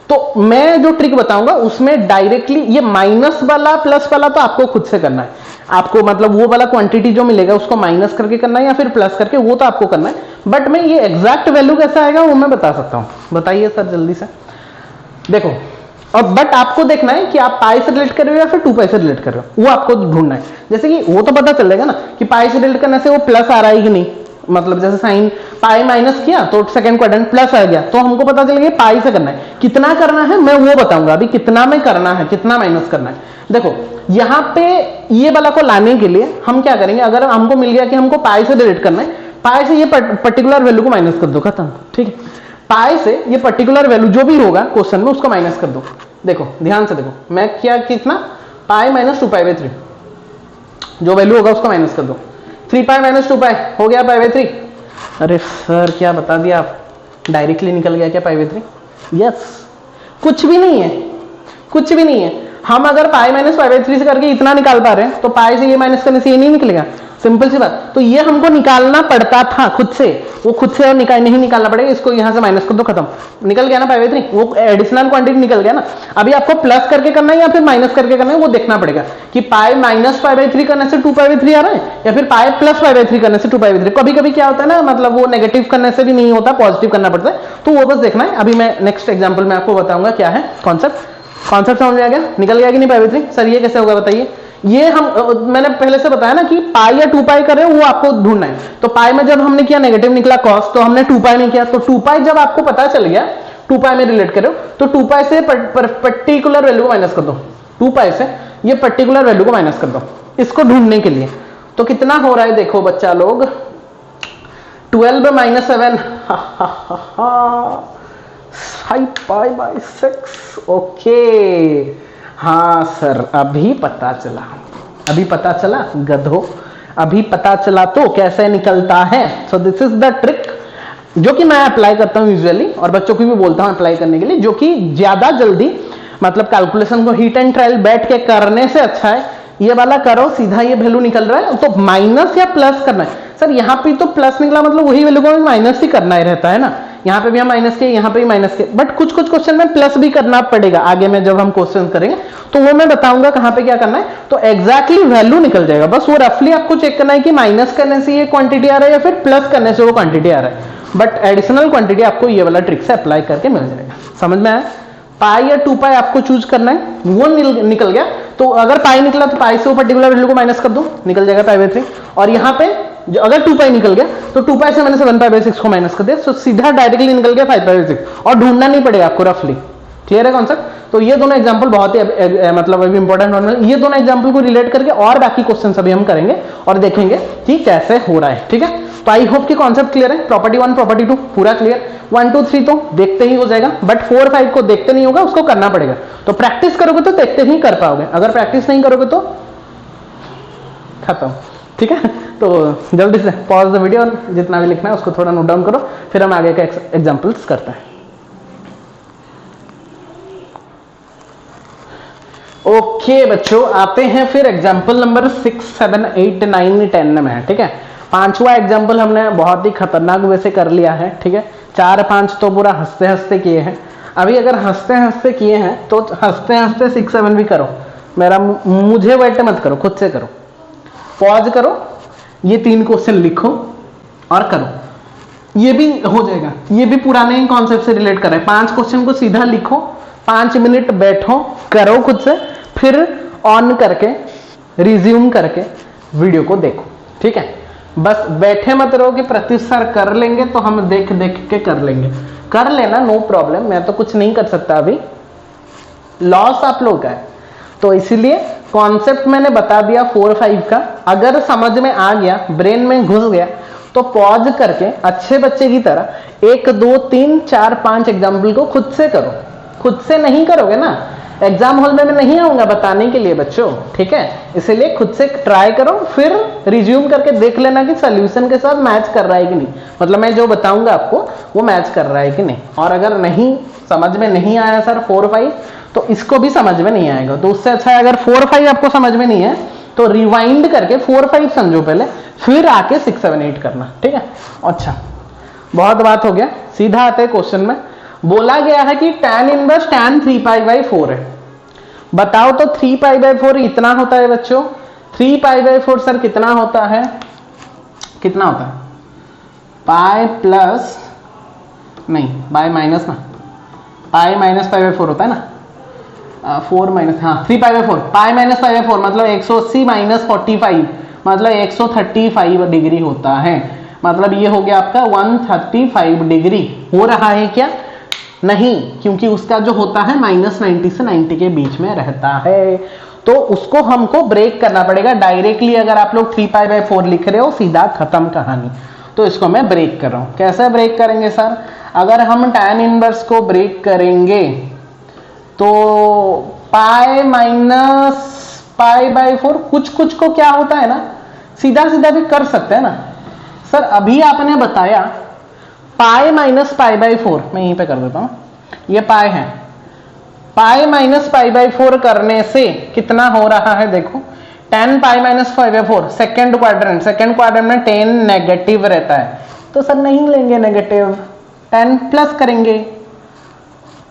तो मैं जो ट्रिक बताऊंगा उसमें डायरेक्टली ये माइनस वाला प्लस वाला तो आपको खुद से करना है, आपको मतलब वो वाला क्वांटिटी जो मिलेगा उसको माइनस करके करना है या फिर प्लस करके, वो तो आपको करना है, बट मैं ये एग्जैक्ट वैल्यू कैसे आएगा वो मैं बता सकता हूं। बताइए सर जल्दी से, देखो। और बट आपको देखना है कि आप पाई से रिलेट कर रहे हो या फिर 2 पाई से रिलेट कर रहे हो, वो आपको ढूंढना है। जैसे कि वो तो पता चल जाएगा ना कि पाई से रिलेट करने से वो प्लस आ रहा है कि नहीं, मतलब जैसे साइन पाई माइनस किया तो सेकंड क्वाड्रेंट प्लस आ गया, तो हमको पता चल गया पाई से करना है। कितना करना है मैं वो बताऊंगा अभी, कितना में करना है, कितना माइनस करना है। देखो यहाँ पे ये वाला को लाने के लिए हम क्या करेंगे, अगर हमको मिल गया कि हमको पाई से रिलेट करना है, पाई से ये पर्टिकुलर वैल्यू को माइनस कर दो, खत्म। ठीक है, पाई से ये पर्टिकुलर वैल्यू जो भी होगा क्वेश्चन में उसको माइनस कर दो। देखो ध्यान से देखो, मैं क्या कितना पाई माइनस 2 पाई बाई 3 जो वैल्यू होगा उसको माइनस कर दो। 3 पाई माइनस 2 पाई हो गया पाई बाई 3। अरे सर क्या बता दिया आप, डायरेक्टली निकल गया क्या पाई बाई 3? यस, कुछ भी नहीं है, कुछ भी नहीं है। हम अगर पाई माइनस पाई बाई 3 से करके इतना निकाल पा रहे हैं तो पाई से ये माइनस करने से ये नहीं निकलेगा, सिंपल सी बात। तो ये हमको निकालना पड़ता था खुद से, वो खुद से नहीं निकालना पड़ेगा, इसको यहां से माइनस कर दो, खत्म, निकल गया ना पाई बाई 3, वो एडिशनल क्वांटिटी निकल गया ना। अभी आपको प्लस करके करना है या फिर माइनस करके करना है वो देखना पड़ेगा कि पाई माइनस पाई बाई 3 करने से 2 पाई बाई 3 आ रहा है या फिर पाई प्लस पाई बाई 3 करने से 2 पाई बाई 3। कभी कभी क्या होता है ना, मतलब वो नेगेटिव करने से भी नहीं होता, पॉजिटिव करना पड़ता है, तो वो बस देखना है। अभी मैं नेक्स्ट एग्जाम्पल में आपको बताऊंगा क्या है कॉन्सेप्ट समझ में आ गया, निकल गया कि नहीं पाई बाई 3? सर ये कैसे होगा बताइए। ये हम मैंने पहले से बताया ना कि पाई या 2 पाई करें वो आपको ढूंढना है। तो पाई में जब हमने किया नेगेटिव निकला कॉस, तो हमने 2 पाई में किया, तो 2 पाई जब आपको पता चल गया 2 पाई में रिलेट करो तो 2 पाई से पर्टिकुलर वैल्यू को माइनस कर दो, 2 पाई से ये पर्टिकुलर वैल्यू को माइनस कर दो इसको ढूंढने के लिए। तो कितना हो रहा है देखो बच्चा लोग, 12 माइनस 7 5 पाई बाई 6। ओके हाँ सर अभी पता चला गधो, अभी पता चला तो कैसे निकलता है। सो दिस इज द ट्रिक जो कि मैं अप्लाई करता हूं यूजुअली, और बच्चों को भी बोलता हूं अप्लाई करने के लिए, जो कि ज्यादा जल्दी मतलब कैलकुलेशन को हीट एंड ट्रायल बैठ के करने से अच्छा है ये वाला करो, सीधा ये वैल्यू निकल रहा है तो माइनस या प्लस करना है। सर यहाँ पे तो प्लस निकला मतलब वही वैल्यू को माइनस ही करना ही रहता है ना, यहाँ पे भी हम माइनस के, यहाँ पे भी माइनस के, बट कुछ कुछ क्वेश्चन में प्लस भी करना पड़ेगा आगे में जब हम क्वेश्चन करेंगे तो वो मैं बताऊंगा कहाँ पे क्या करना है। तो एग्जैक्टली वैल्यू निकल जाएगा, बस वो रफली आपको चेक करना है कि माइनस करने से ये क्वांटिटी आ रहा है या फिर प्लस करने से वो क्वांटिटी आ रहा है, बट एडिशनल क्वांटिटी आपको ये वाला ट्रिक से अप्लाई करके मिल जाएगा। समझ में आया? पाई या 2 पाई आपको चूज करना है, वो निकल गया तो अगर पाई निकला तो पाई से वो पर्टिकुलर वैल्यू को माइनस कर दो, निकल जाएगा पाई बाई 3। और यहाँ पे अगर 2 पाई निकल गया तो 2 पाई से मैंने 7 पाई बाई 6 को माइनस कर दिया, तो सीधा डायरेक्टली निकल गया 5 पाई बाई 6 और ढूंढना नहीं पड़ेगा आपको रफली। क्लियर है कॉन्सेप्ट? तो ये दोनों एग्जांपल बहुत ही मतलब अभी इंपॉर्टेंट होने वाले, ये दोनों एग्जांपल को रिलेट करके और बाकी क्वेश्चंस अभी हम करेंगे और देखेंगे कि कैसे हो रहा है। ठीक है, तो आई होप कि कॉन्सेप्ट क्लियर है। प्रॉपर्टी 1 प्रॉपर्टी 2 पूरा क्लियर, 1 2 3 तो देखते ही हो जाएगा, बट 4 5 को देखते नहीं होगा, उसको करना पड़ेगा। तो प्रैक्टिस करोगे तो देखते ही कर पाओगे, अगर प्रैक्टिस नहीं करोगे तो खत्म। ठीक है, तो जल्दी से पॉज द वीडियो और जितना भी लिखना है उसको थोड़ा नोट डाउन करो, फिर हम आगे का एग्जांपल्स करते हैं। ओके बच्चों, आते हैं फिर एग्जांपल नंबर 6 7 8 9 10 में। ठीक है, 5वां एग्जांपल हमने बहुत ही खतरनाक वैसे कर लिया है। ठीक है, 4 5 तो पूरा हंसते हंसते किए हैं। अभी अगर हंसते हंसते किए हैं तो हंसते हंसते 6 7 भी करो, मेरा मुझे वेट मत करो, खुद से करो, पॉज करो, ये 3 क्वेश्चन लिखो और करो, ये भी हो जाएगा। ये भी पुराने कॉन्सेप्ट से रिलेट कर रहे हैं। 5 क्वेश्चन को सीधा लिखो, 5 मिनट बैठो, करो खुद से, फिर ऑन करके रिज्यूम करके वीडियो को देखो। ठीक है, बस बैठे मत रहो कि प्रत्युष सर कर लेंगे तो हम देख देख के कर लेंगे। कर लेना, नो प्रॉब्लम, मैं तो कुछ नहीं कर सकता, अभी लॉस आप लोग का है। तो इसीलिए कॉन्सेप्ट मैंने बता दिया 4 5 का, अगर समझ में आ गया, ब्रेन में घुस गया तो पॉज करके अच्छे बच्चे की तरह 1 2 3 4 5 एग्जाम्पल को खुद से करो। खुद से नहीं करोगे ना, एग्जाम हॉल में मैं नहीं आऊंगा बताने के लिए बच्चों। ठीक है, इसीलिए खुद से ट्राई करो, फिर रिज्यूम करके देख लेना कि सॉल्यूशन के साथ मैच कर रहा है कि नहीं, मतलब मैं जो बताऊंगा आपको वो मैच कर रहा है कि नहीं। और अगर नहीं समझ में नहीं आया सर 4 5 तो इसको भी समझ में नहीं आएगा, तो उससे अच्छा है अगर 4 5 आपको समझ में नहीं है तो रिवाइंड करके 4 5 समझो पहले, फिर आके 6 7 8 करना। ठीक है, अच्छा बहुत बात हो गया, सीधा आते हैं क्वेश्चन में। बोला गया है कि tan inverse tan 3 pi by 4 है। बताओ तो 3 पाई बाई 4 इतना होता है बच्चों, 3 पाई बाई 4 सर कितना होता है, कितना होता है? पाई प्लस नहीं बाय माइनस ना, पाई माइनस पाई बाई 4 होता है ना, 4 माइनस, हाँ 3 pi by 4, pi minus pi by 4 मतलब 180 माइनस 45 मतलब 135 डिग्री होता है। मतलब ये हो गया आपका 135 डिग्री हो रहा है क्या? नहीं, क्योंकि उसका जो होता है -90 से 90 के बीच में रहता है, तो उसको हमको ब्रेक करना पड़ेगा। डायरेक्टली अगर आप लोग 3 पाई बाई 4 लिख रहे हो सीधा खत्म कहानी, तो इसको मैं ब्रेक कर रहा हूं। कैसे ब्रेक करेंगे सर? अगर हम tan इनवर्स को ब्रेक करेंगे तो पाई माइनस पाई बाई 4, कुछ कुछ को क्या होता है ना सीधा सीधा भी कर सकते हैं ना सर। अभी आपने बताया पाई माइनस पाई बाई 4, मैं यहीं पे कर देता हूं, ये पाई है, पाई माइनस पाई बाई 4 करने से कितना हो रहा है देखो, 10 pi minus pi by 4, second quadrant में 10 नेगेटिव रहता है, तो सर नहीं लेंगे नेगेटिव, 10 प्लस करेंगे।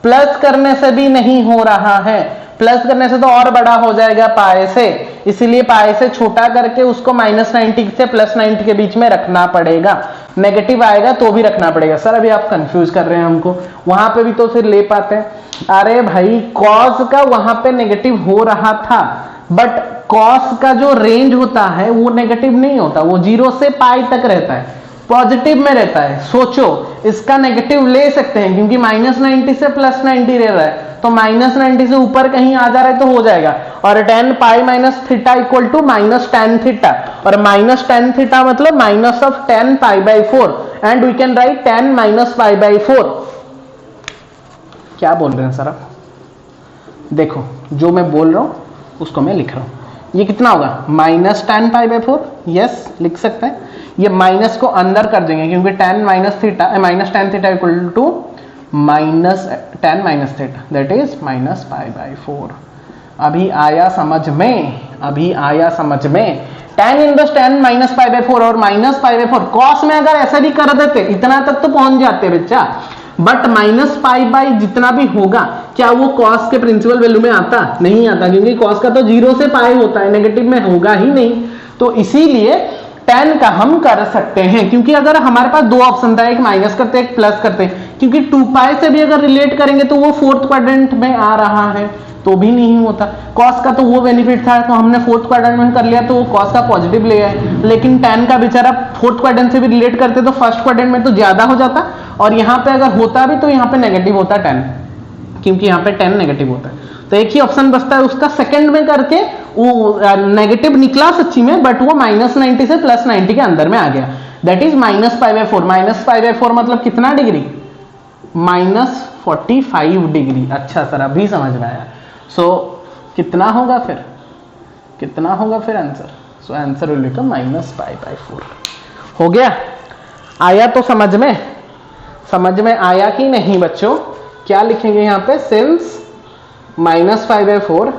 प्लस करने से भी नहीं हो रहा है, प्लस करने से तो और बड़ा हो जाएगा पाई से, इसीलिए पाई से छोटा करके उसको -90 से +90 के बीच में रखना पड़ेगा। नेगेटिव आएगा तो भी रखना पड़ेगा। सर अभी आप कंफ्यूज कर रहे हैं हमको, वहां पे भी तो फिर ले पाते हैं। अरे भाई कॉस का वहां पे नेगेटिव हो रहा था, बट कॉस का जो रेंज होता है वो नेगेटिव नहीं होता, वो 0 से पाई तक रहता है, पॉजिटिव में रहता है। सोचो इसका नेगेटिव ले सकते हैं क्योंकि -90 से +90 रह रहा है, तो -90 से ऊपर कहीं आ जा रहा है तो हो जाएगा। और 10 pi minus theta equal to -tan theta, और -tan थीटा मतलब -10 pi by 4, and we can write 10 minus pi by 4। क्या बोल रहे हैं सर आप? देखो जो मैं बोल रहा हूं उसको मैं लिख रहा हूं। ये कितना होगा -tan पाई बाई 4, यस लिख सकते हैं। ये माइनस को अंदर कर देंगे क्योंकि tan tan theta equal to -tan minus theta, that is -पाई बाई 4। अभी आया समझ में, अभी आया समझ में। tan inverse tan minus pi by 4 और -पाई बाई 4 कॉस में अगर ऐसा भी कर देते इतना तक तो पहुंच जाते बच्चा, बट -पाई बाई जितना भी होगा क्या वो कॉस के प्रिंसिपल वैल्यू में आता? नहीं आता, क्योंकि कॉस का तो 0 से पाई होता है, नेगेटिव में होगा ही नहीं। तो इसीलिए tan का हम कर सकते हैं, क्योंकि अगर हमारे पास दो ऑप्शन था, एक माइनस करते एक प्लस करते, क्योंकि 2 पाई से भी अगर रिलेट करेंगे तो वो 4th क्वाड्रेंट में आ रहा है तो भी नहीं होता। कॉस का तो वो बेनिफिट था तो हमने 4th क्वाड्रेंट में कर लिया, तो वो कॉस का पॉजिटिव ले आए, लेकिन tan का बेचारा 4th क्वाड्रेंट से भी रिलेट करते तो 1st क्वाड्रेंट में तो ज्यादा हो जाता, और यहाँ पे अगर होता भी तो यहाँ पे नेगेटिव होता tan, क्योंकि यहाँ पे tan नेगेटिव होता है। तो एक ही ऑप्शन बचता है उसका, सेकंड में करके वो नेगेटिव निकला सच्ची में, बट वो -90 से +90 के अंदर में आ गया, दैट इज -पाई बाई 4। -पाई बाई 4 मतलब कितना डिग्री? -45 डिग्री। अच्छा सर अभी समझ में आया। सो कितना होगा फिर, कितना होगा फिर answer? So answer will become -पाई बाई 4। हो गया? आया तो समझ में? समझ में आया कि नहीं बच्चों? क्या लिखेंगे यहाँ पे? सिंस -पाई बाई 4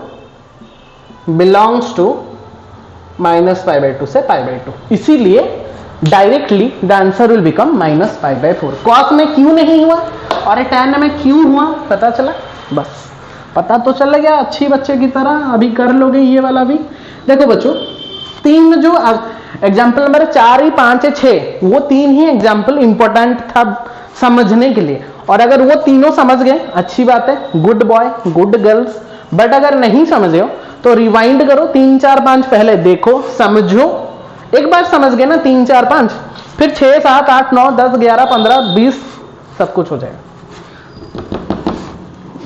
बिलोंग्स टू -पाई बाई 2 से पाई बाई 2, इसीलिए directly the answer will become -पाई बाई 4। कॉस में क्यों नहीं हुआ और tan में क्यों हुआ पता चला? बस पता तो चल गया, अच्छी बच्चे की तरह अभी कर लोगे ये वाला भी। देखो बच्चों, तीन जो एग्जाम्पल नंबर 4, 5, 6, वो 3 ही एग्जाम्पल इंपॉर्टेंट था समझने के लिए, और अगर वो तीनों समझ गए अच्छी बात है, good boy good girls. But अगर नहीं समझे हो तो रिवाइंड करो, 3, 4, 5 पहले देखो समझो, एक बार समझ गए ना 3, 4, 5, फिर 6, 7, 8, 9, 10, 11, 15, 20 सब कुछ हो जाएगा।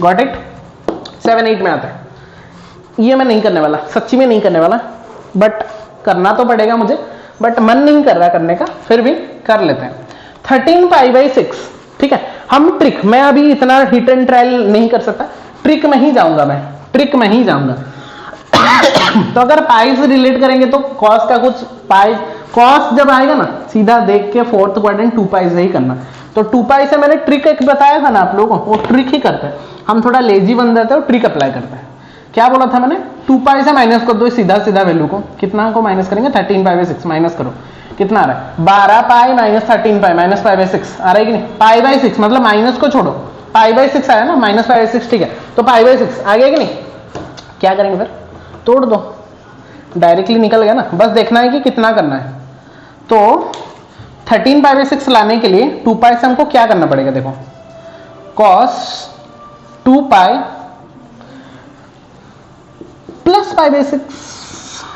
Got it? 7, 8 में आता है। ये मैं नहीं करने वाला, सच्ची में नहीं करने वाला, बट करना तो पड़ेगा मुझे, बट मन नहीं कर रहा करने का, फिर भी कर लेते हैं। 13 पाई बाई 6, ठीक है। हम ट्रिक, मैं अभी इतना हिट एंड ट्रायल नहीं कर सकता, ट्रिक में ही जाऊंगा, मैं ट्रिक में ही जाऊंगा। तो अगर पाई से रिलेट करेंगे तो कॉस का कुछ पाई, कॉस जब आएगा ना सीधा देख के 4th क्वाड्रेंट 2 पाई से ही करना। तो 2 पाई से मैंने ट्रिक एक बताया था ना आप लोगों को, वो ट्रिक ही करते हैं। हम थोड़ा लेजी बन जाते हैं और ट्रिक अप्लाई करते हैं। क्या बोला था मैंने? 2 पाई से माइनस कर दो सीधा सीधा वैल्यू को, कितना को माइनस करेंगे? 13 पाई बाई 6 माइनस करो, कितना आ रहा है? 12 pi minus 13 pi minus pi by 6 आ रहा है कि नहीं? पाई बाई 6 मतलब माइनस को छोड़ो, पाई बाई 6 आया ना, माइनस पाई बाई 6, ठीक है। तो पाई बाई 6 आ गया कि नहीं? क्या करेंगे फिर? तोड़ दो, डायरेक्टली निकल गया ना, बस देखना है कि कितना करना है। तो 13 पाई बाई 6 लाने के लिए 2 पाई से हमको क्या करना पड़ेगा? देखो, cos 2 pi plus pi by 6,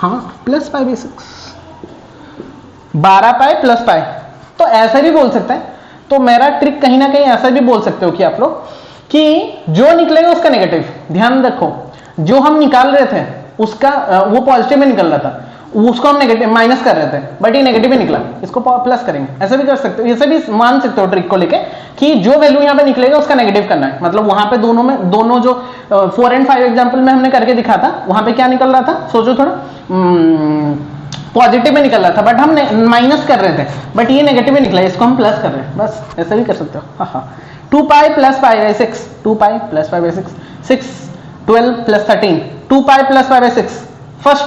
हाँ plus pi by 6, 12 pi plus पाई, तो ऐसे भी बोल सकते हैं। तो मेरा ट्रिक कहीं ना कहीं ऐसा भी बोल सकते हो कि आप लोग कि जो निकलेगा उसका नेगेटिव, ध्यान रखो, जो हम निकाल रहे थे उसका वो पॉजिटिव में निकल रहा था, उसको हम नेगेटिव माइनस कर रहे थे, बट ये नेगेटिव में निकला, इसको प्लस करेंगे। ऐसे भी कर सकते हो, ऐसे भी मान सकते हो ट्रिक को लेके कि जो वैल्यू यहाँ पे निकलेगा उसका नेगेटिव करना है। मतलब वहां पे दोनों जो 4 और 5 एग्जांपल में हमने करके दिखा था, वहां पे क्या निकल रहा था? सोचो थोड़ा, पॉजिटिव में निकल रहा था बट हम माइनस कर रहे थे, बट ये नेगेटिव में निकला, इसको हम प्लस कर रहे हैं, बस ऐसा भी कर सकते हो। हाँ हाँ, 2 pi plus pi by 6, 2 pi plus pi by 6, 6 12 plus 13, 2 pi plus pi by 6, first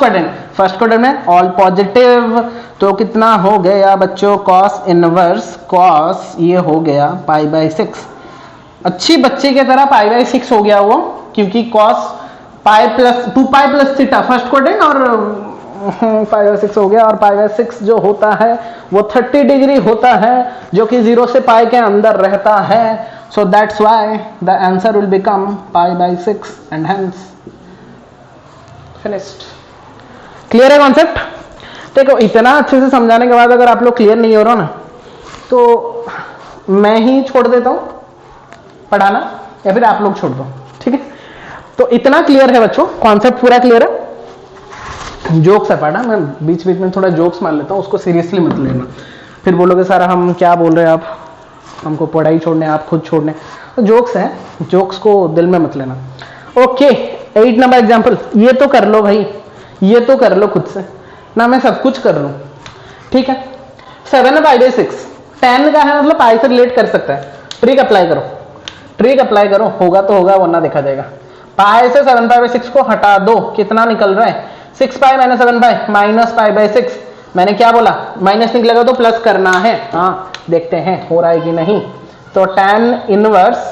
quadrant में ऑल पॉजिटिव, तो कितना हो गया बच्चों, कॉस इनवर्स कॉस ये हो गया पाई बाई 6, अच्छी बच्चे की तरह पाई बाई 6 हो गया वो, क्योंकि cos pi plus 2 pi plus theta first quadrant और पाई बाई 6 हो गया, और पाई बाई 6 जो होता है वो 30 डिग्री होता है, जो कि 0 से पाई के अंदर रहता है, so that's why the answer will become पाई by 6 and hence finished. Clear है कॉन्सेप्ट? देखो इतना अच्छे से समझाने के बाद अगर आप लोग क्लियर नहीं हो रहा ना, तो मैं ही छोड़ देता हूं पढ़ाना, या फिर आप लोग छोड़ दो, ठीक है? तो इतना क्लियर है बच्चों, कॉन्सेप्ट पूरा क्लियर है। जोक्स है पढ़ा, मैं बीच बीच में थोड़ा जोक्स मान लेता हूं, उसको सीरियसली मत लेना, फिर बोलोगे सारा हम क्या बोल रहे हैं, आप हमको पढ़ाई छोड़ने, आप खुद छोड़ने, तो जोक्स है, जोक्स को दिल में मत लेना। ओके, 8 नंबर एग्जाम्पल, ये तो कर लो भाई, ये तो कर लो खुद से ना, मैं सब कुछ कर लूं, ठीक है? 7 पाई बाई 6, 10 का है मतलब पाई से रिलेट कर सकता है, ट्रिक अप्लाई करो, ट्रिक अप्लाई करो, होगा तो होगा वरना देखा जाएगा। पाई से 7 पाई बाई 6 को हटा दो, कितना निकल रहा है, 6 pi minus 7 pi minus pi by 6, मैंने क्या बोला, माइनस निकलेगा तो प्लस करना है, हाँ देखते हैं हो रहा है कि नहीं। तो tan इनवर्स,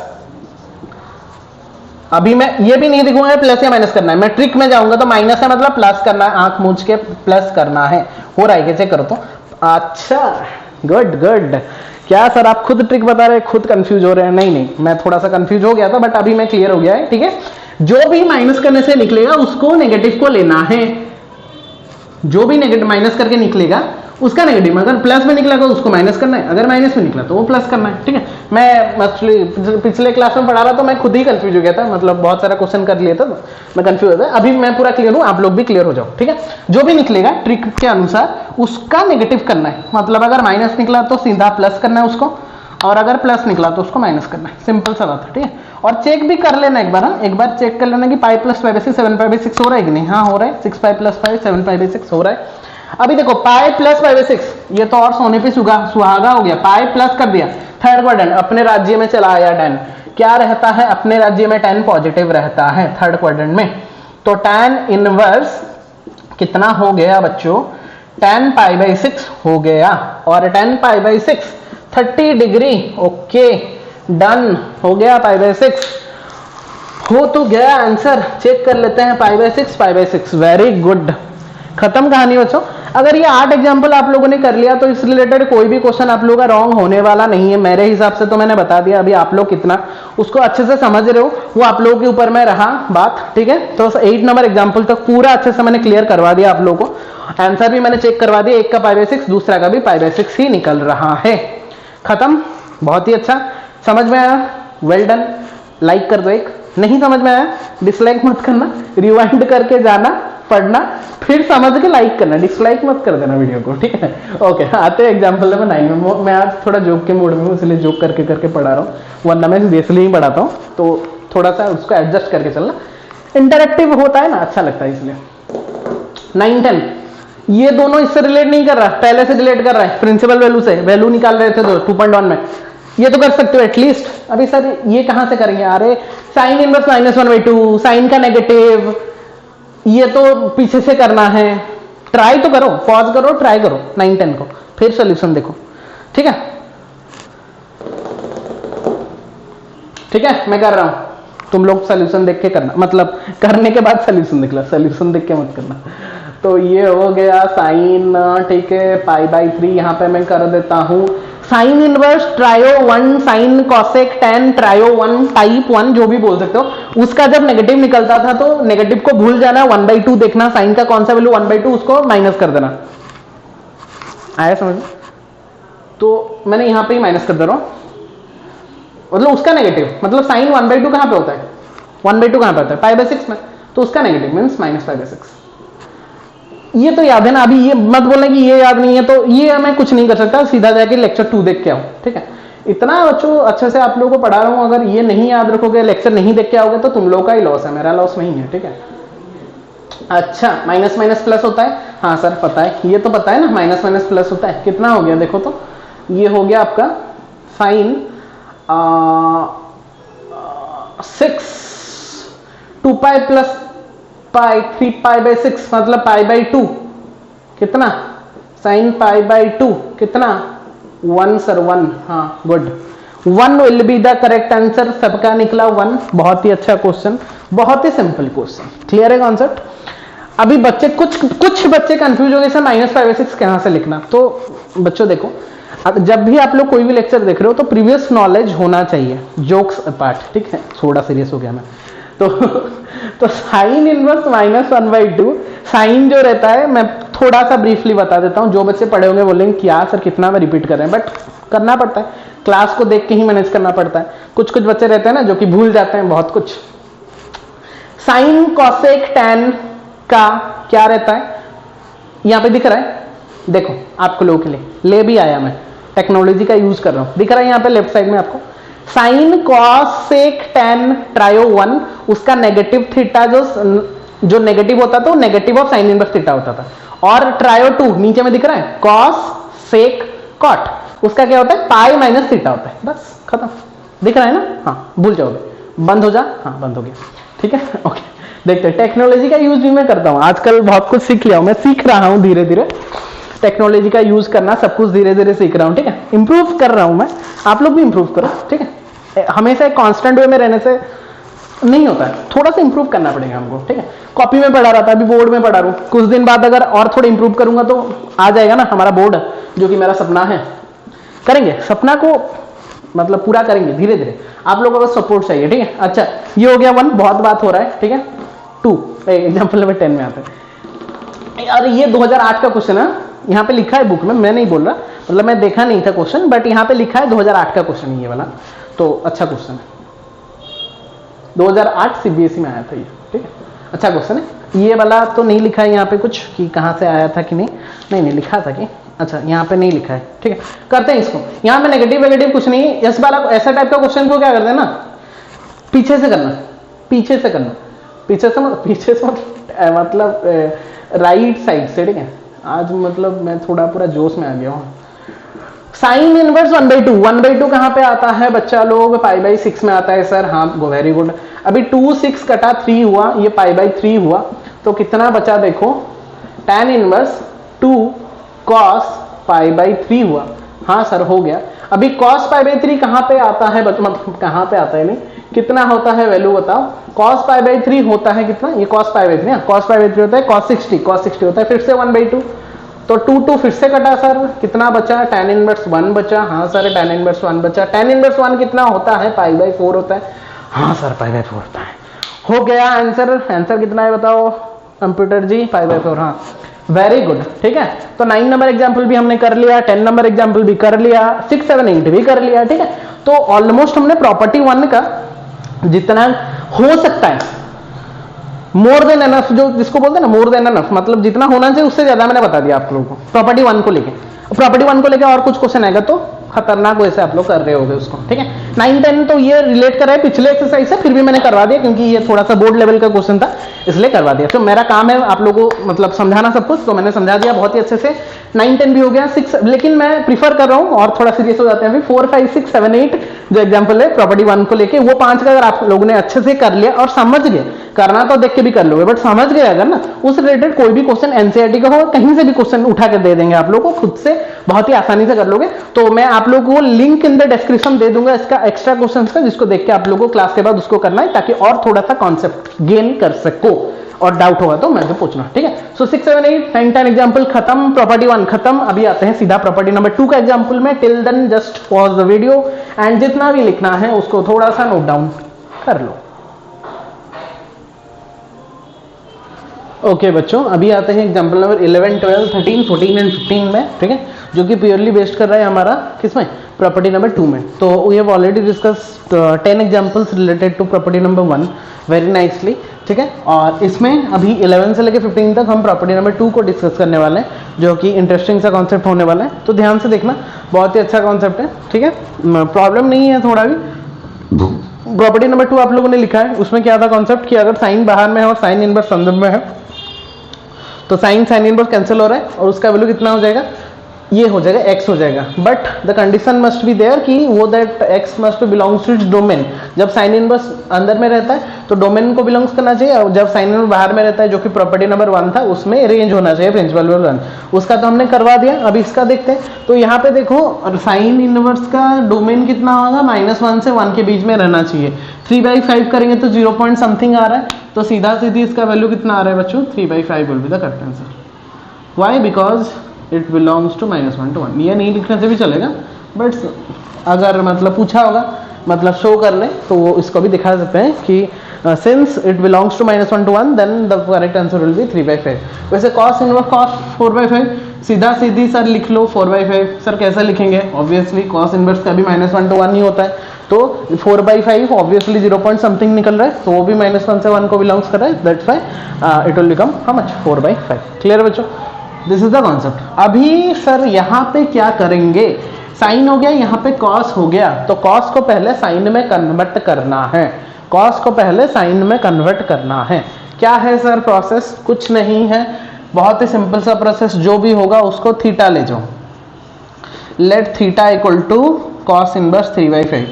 अभी मैं ये भी नहीं दिखूंगा प्लस या माइनस करना है, मैं ट्रिक में जाऊंगा तो माइनस है मतलब प्लस करना है, आंख मूंझ के प्लस करना है, हो रहा है कैसे करो तो। अच्छा, गुड गुड, क्या सर आप खुद ट्रिक बता रहे हैं, खुद कंफ्यूज हो रहे हैं? नहीं नहीं, मैं थोड़ा सा कंफ्यूज हो गया था बट अभी मैं क्लियर हो गया है, ठीक है? जो भी माइनस करने से निकलेगा उसको नेगेटिव को लेना है, जो भी नेगेटिव माइनस करके निकलेगा उसका नेगेटिव, अगर प्लस में निकला तो उसको माइनस करना है, अगर माइनस में निकला तो वो प्लस करना है, ठीक है? मैं एक्चुअली पिछले क्लास में पढ़ा रहा तो मैं खुद ही कंफ्यूज हो गया था, मतलब बहुत सारा क्वेश्चन कर लिया था तो मैं कंफ्यूज हो गया, अभी मैं पूरा क्लियर हूं, आप लोग भी क्लियर हो जाओ, ठीक है? जो भी निकलेगा ट्रिक के अनुसार उसका नेगेटिव करना है, मतलब अगर माइनस निकला तो सीधा प्लस करना है उसको, और अगर प्लस निकला तो उसको माइनस करना है, सिंपल सा बात है, ठीक है? और चेक भी कर लेना एक बार, हाँ एक बार चेक कर लेना कि पाई plus pi by 6 7 pi by 6 हो रहा है कि नहीं, हाँ हो रहा है, 6 पाई प्लस पाई 7 पाई बाई 6 हो रहा है। अभी देखो पाई प्लस पाई बाई 6, ये तो और सोने पे सुहागा हो गया, पाई प्लस कर दिया, थर्ड क्वाड्रेंट अपने राज्य में चला आया, 10 क्या रहता है अपने राज्य में, 10 पॉजिटिव रहता है थर्ड क्वाड्रेंट में, तो tan इनवर्स कितना हो गया बच्चों, 10 पाई बाई 6 हो गया, और 10 pi by 6 30 degree, okay done हो गया, पाई बाई 6 हो तो गया आंसर, चेक कर लेते हैं, पाई by 6 pi by 6, very good, खत्म कहानी बच्चों। अगर ये 8 एग्जाम्पल आप लोगों ने कर लिया तो इस रिलेटेड कोई भी क्वेश्चन आप लोगों का रॉन्ग होने वाला नहीं है, मेरे हिसाब से तो मैंने बता दिया, अभी आप लोग कितना उसको अच्छे से समझ रहे हो वो आप लोगों के ऊपर में रहा बात, ठीक है? तो 8 नंबर एग्जाम्पल तक पूरा अच्छे से मैंने क्लियर करवा दिया आप लोगों को, आंसर भी मैंने चेक करवा दिया, एक का पाई बाई 6 दूसरा का भी पाई बाई 6 ही निकल रहा है, खत्म, बहुत ही अच्छा, समझ में आया, वेल डन, लाइक कर दो एक, नहीं समझ में आया डिसलाइक मत करना, रिवाइंड करके जाना पढ़ना, फिर समझ के लाइक करना, डिसलाइक मत कर देना वीडियो को, ठीक है? ओके, आते हैं एग्जाम्पल नंबर 9 में। मैं आज थोड़ा जोक के मूड में हूँ इसलिए जोक करके करके पढ़ा रहा हूँ, वरना मैं सीरियसली ही पढ़ाता हूँ, तो थोड़ा सा उसको एडजस्ट करके चलना, इंटरेक्टिव होता है ना, अच्छा लगता है इसलिए। 9 10 ये दोनों इससे रिलेट नहीं कर रहा, पहले से रिलेट कर रहा है, प्रिंसिपल वैल्यू से वैल्यू निकाल रहे थे 2.1 में, ये तो कर सकते हो एटलीस्ट। अभी सर ये कहां से करेंगे, अरे साइन इनवर्स -1/2, साइन का नेगेटिव, ये तो पीछे से करना है, ट्राई तो करो, पॉज करो, ट्राई करो 9 10 को, फिर सॉल्यूशन देखो, ठीक है? ठीक है, मैं कर रहा हूं, तुम लोग सॉल्यूशन देख के करना, मतलब करने के बाद सॉल्यूशन दिखला, सॉल्यूशन देख के मत करना। तो ये हो गया साइन, ठीक है, पाई बाई 3 यहां पे मैं कर देता हूं, sine inverse trio 1 sign cosec tan trio 1 type 1 जो भी बोल सकते हो, उसका जब नेगेटिव निकलता था तो नेगेटिव को भूल जाना, 1/2 देखना, साइन का कौन सा वैल्यू 1/2 उसको माइनस कर देना, आया समझ? तो मैंने यहां पे ही माइनस कर दे रहा हूं, मतलब उसका नेगेटिव, मतलब साइन 1/2 कहां पे होता है, 1/2 कहां पे होता है पाई बाई 6 में, तो उसका नेगेटिव मींस -5/6। ये तो याद है ना, अभी ये मत बोलना कि ये याद नहीं है, तो ये मैं कुछ नहीं कर सकता, सीधा जाके लेक्चर 2 देख के आओ, ठीक है? इतना बच्चों अच्छे से आप लोगों को पढ़ा रहा हूं, अगर ये नहीं याद रखोगे, लेक्चर नहीं देख के आओगे तो तुम लोग का ही लॉस है, मेरा लॉस नहीं है, ठीक है? अच्छा, माइनस माइनस प्लस होता है, हाँ सर पता है, ये तो पता है ना, माइनस माइनस प्लस होता है। कितना हो गया देखो तो, ये हो गया आपका sine 6 2 pi plus pi 3 pi by 6 मतलब पाई बाई 2, कितना साइन पाई बाई 2 कितना 1 सर 1, हाँ good, 1 will be the correct answer, सबका निकला 1। बहुत ही अच्छा क्वेश्चन, बहुत ही सिंपल क्वेश्चन, क्लियर है कॉन्सेप्ट। अभी बच्चे कुछ बच्चे कंफ्यूज हो गए सर माइनस 5/6 कहां से लिखना। तो बच्चों देखो, अब जब भी आप लोग कोई भी लेक्चर देख रहे हो तो प्रीवियस नॉलेज होना चाहिए, जोक्स अपार्ट, ठीक है, थोड़ा सीरियस हो गया मैं तो साइन इनवर्स -1/2 साइन जो रहता है, मैं थोड़ा सा ब्रीफली बता देता हूं, जो बच्चे पढ़े होंगे बोलेंगे क्या सर कितना मैं रिपीट कर रहे हैं, बट करना पड़ता है, क्लास को देख के ही मैनेज करना पड़ता है। कुछ बच्चे रहते हैं ना जो कि भूल जाते हैं बहुत कुछ। साइन कॉसेक टैन का क्या रहता है, यहां पे दिख रहा है, देखो आपको लोगों के लिए ले भी आया, मैं टेक्नोलॉजी का यूज कर रहा हूं, दिख रहा है यहां पे लेफ्ट साइड में आपको, sine cos sec tan trio 1, उसका नेगेटिव थीटा जो नेगेटिव होता था वो negative of sine inverse theta होता था, और ट्रायो 2 नीचे में दिख रहा है कॉस सेक कॉट, उसका क्या होता है पाई माइनस थीटा होता है, बस खत्म, दिख रहा है ना, हाँ भूल जाओगे, बंद हो जा, हाँ बंद हो गया, ठीक है ओके। देखते हैं, टेक्नोलॉजी का यूज भी मैं करता हूँ, आजकल बहुत कुछ सीख लिया हूं, मैं सीख रहा हूँ धीरे धीरे टेक्नोलॉजी का यूज करना, सब कुछ धीरे धीरे सीख रहा हूँ, ठीक है, इंप्रूव कर रहा हूं मैं, आप लोग भी इंप्रूव करो, ठीक है, हमेशा एक कांस्टेंट वे में रहने से नहीं होता है, थोड़ा सा इंप्रूव करना पड़ेगा हमको, ठीक है। कॉपी में पढ़ा रहा था, अभी बोर्ड में पढ़ा रहा हूं, कुछ दिन बाद अगर और थोड़ा इंप्रूव करूंगा तो आ जाएगा ना हमारा बोर्ड, जो कि मेरा सपना है, करेंगे सपना को, मतलब पूरा करेंगे धीरे धीरे, आप लोगों को सपोर्ट चाहिए, ठीक है। अच्छा, ये हो गया 1, बहुत बात हो रहा है, ठीक है। 2 एग्जाम्पल नंबर 10 में आता है, अरे ये 2008 का क्वेश्चन है, यहाँ पे लिखा है बुक में, मैं नहीं बोल रहा, मतलब मैं देखा नहीं था क्वेश्चन, बट यहाँ पे लिखा है 2008 का क्वेश्चन ये वाला, तो अच्छा क्वेश्चन है, 2008 सीबीएसई में आया था ये, ठीक है, अच्छा क्वेश्चन है। ये वाला तो नहीं लिखा है यहाँ पे कुछ कि कहाँ से आया था कि नहीं लिखा था कि, अच्छा यहाँ पे नहीं लिखा है, ठीक है, करते हैं इसको, यहाँ पे नेगेटिव वेगेटिव कुछ नहीं है, इस वाला ऐसा टाइप का क्वेश्चन को क्या करते हैं ना, पीछे से करना, पीछे से मतलब राइट साइड से, ठीक है। आज मतलब मैं थोड़ा पूरा जोश में आ गया हूँ। साइन इनवर्स 1/2 कहां पे आता है बच्चा लोग, π/6 में आता है सर, हाँ वेरी गुड। अभी 2 6 कटा 3 हुआ, ये π/3 हुआ, तो कितना बचा देखो, tan इनवर्स 2 cos π/3 हुआ, हाँ सर हो गया। अभी cos π/3 कहां पे आता है, मतलब कहां पे आता है नहीं, कितना होता है वैल्यू बताओ, cos π/3 होता है कितना, ये cos π/3, cos π/3 होता है cos 60 होता है, फिर से 1/2, तो 2 फिर से कटा सर, कितना बचा, tan इनवर्स 1 बचा, हाँ सर tan इनवर्स 1 बचा, tan इनवर्स 1 कितना होता है, π/4 होता है, हाँ सर π/4 होता है, हो गया आंसर। आंसर कितना है बताओ कंप्यूटर जी, π/4, हाँ वेरी गुड, ठीक है। तो 9 नंबर एग्जाम्पल भी हमने कर लिया, 10 नंबर एग्जाम्पल भी कर लिया, 6 7 8 भी कर लिया, ठीक है। तो ऑलमोस्ट हमने प्रॉपर्टी 1 का जितना हो सकता है, मोर देन एनफ, जो जिसको बोलते हैं ना मोर देन एनफ, मतलब जितना होना चाहिए उससे ज्यादा मैंने बता दिया आप लोगों को प्रॉपर्टी 1 को लेके। प्रॉपर्टी 1 को लेके और कुछ क्वेश्चन आएगा तो खतरनाक वैसे आप लोग कर रहे होगे उसको, ठीक है। 9 10 तो ये रिलेट कर रहा है पिछले एक्सरसाइज से, फिर भी मैंने करवा दिया क्योंकि ये थोड़ा सा बोर्ड लेवल का क्वेश्चन था, इसलिए करवा दिया। तो मेरा काम है आप लोगों को मतलब समझाना सब कुछ, तो मैंने समझा दिया बहुत ही अच्छे से। 9 10 भी हो गया, 6, लेकिन मैं प्रीफर कर रहा हूँ और थोड़ा सीरियस हो जाते हैं अभी, 4 5 6 7 8 जो एग्जाम्पल है प्रॉपर्टी 1 को लेके, वो 5 का अगर आप लोगों ने अच्छे से कर लिया और समझ गए, करना तो देख के भी कर लोगे बट समझ गए अगर ना, उस रिलेटेड कोई भी क्वेश्चन एनसीईआरटी का हो, कहीं से भी क्वेश्चन उठा कर दे देंगे आप लोगों को, खुद से बहुत ही आसानी से कर लोगे। तो मैं आप लोगों को लिंक इन द डिस्क्रिप्शन दे दूंगा इसका एक्स्ट्रा क्वेश्चन का, जिसको देख के आप लोगों को क्लास के बाद उसको करना है, ताकि और थोड़ा सा कॉन्सेप्ट गेन कर सको, और डाउट होगा तो मैं तो पूछना, ठीक है। सो 6 7 8 9 10 एग्जांपल खत्म, प्रॉपर्टी 1 खत्म। अभी आते हैं सीधा प्रॉपर्टी नंबर 2 का एग्जांपल में। Till then just pause the video and जितना भी लिखना है उसको थोड़ा सा नोट डाउन कर लो। ओके बच्चों, अभी आते हैं एग्जांपल नंबर 11 12 13 14 एंड 15 में, ठीक है, जो कि प्योरली बेस्ड कर रहा है हमारा किसमें, प्रॉपर्टी नंबर 2 में। तो we have already discussed 10 examples related to property number 1 very nicely, ठीक है। और इसमें अभी 11 से लेकर 15 तक हम प्रॉपर्टी नंबर 2 को डिस्कस करने वाले हैं, जो कि इंटरेस्टिंग सा कॉन्सेप्ट होने वाला है, तो ध्यान से देखना, बहुत ही अच्छा कॉन्सेप्ट है, ठीक है, प्रॉब्लम नहीं है थोड़ा भी। प्रॉपर्टी नंबर 2 आप लोगों ने लिखा है, उसमें क्या था कॉन्सेप्ट कि अगर साइन बाहर में है और साइन इनवर्स संदर्भ में है तो साइन इनवर्स कैंसिल हो रहा है और उसका वैल्यू कितना हो जाएगा, ये हो जाएगा x हो जाएगा। But the condition must be there कि वो that x must belongs to its domain. जब साइन इनवर्स अंदर में रहता है तो डोमेन को बिलोंग्स करना चाहिए, और जब साइन इनवर्स बाहर में रहता है जो कि प्रॉपर्टी नंबर 1 था उसमें रेंज होना चाहिए प्रिंसिपल वैल्यू 1। उसका तो हमने करवा दिया। अब इसका देखते हैं। तो यहाँ पे देखो साइन इनवर्स का डोमेन कितना होगा, -1 से 1 के बीच में रहना चाहिए। 3/5 करेंगे तो 0 पॉइंट समथिंग आ रहा है, तो सीधा सीधी इसका वैल्यू कितना आ रहा है बच्चों, 3/5 will be the correct answer. Why, because it belongs to -1 to 1। ये नहीं लिखने से भी चलेगा, बट अगर मतलब पूछा होगा, मतलब शो कर ले तो वो इसको भी दिखा सकते हैं कि since it belongs to -1 to 1 then the correct answer will be 3/5। वैसे cos इनवर्स cos 4/5 सीधा सीधी सर लिख लो 4/5। सर कैसा लिखेंगे, ऑब्वियसली cos इनवर्स का भी -1 to 1 ही होता है, तो 4/5 ऑब्वियसली 0 पॉइंट समथिंग निकल रहा है, तो वो भी -1 से 1 को बिलोंग्स कर रहा है, that's why it will become how much, 4/5। Clear बच्चों, दिस इज द कॉन्सेप्ट। अभी सर यहाँ पे क्या करेंगे, साइन हो गया, यहाँ पे कॉस हो गया, तो कॉस को पहले साइन में कन्वर्ट करना है, कॉस को पहले साइन में कन्वर्ट करना है। क्या है सर प्रोसेस, कुछ नहीं है, बहुत ही सिंपल सा प्रोसेस। जो भी होगा उसको थीटा ले जाओ, let theta equal to cos inverse 3/5।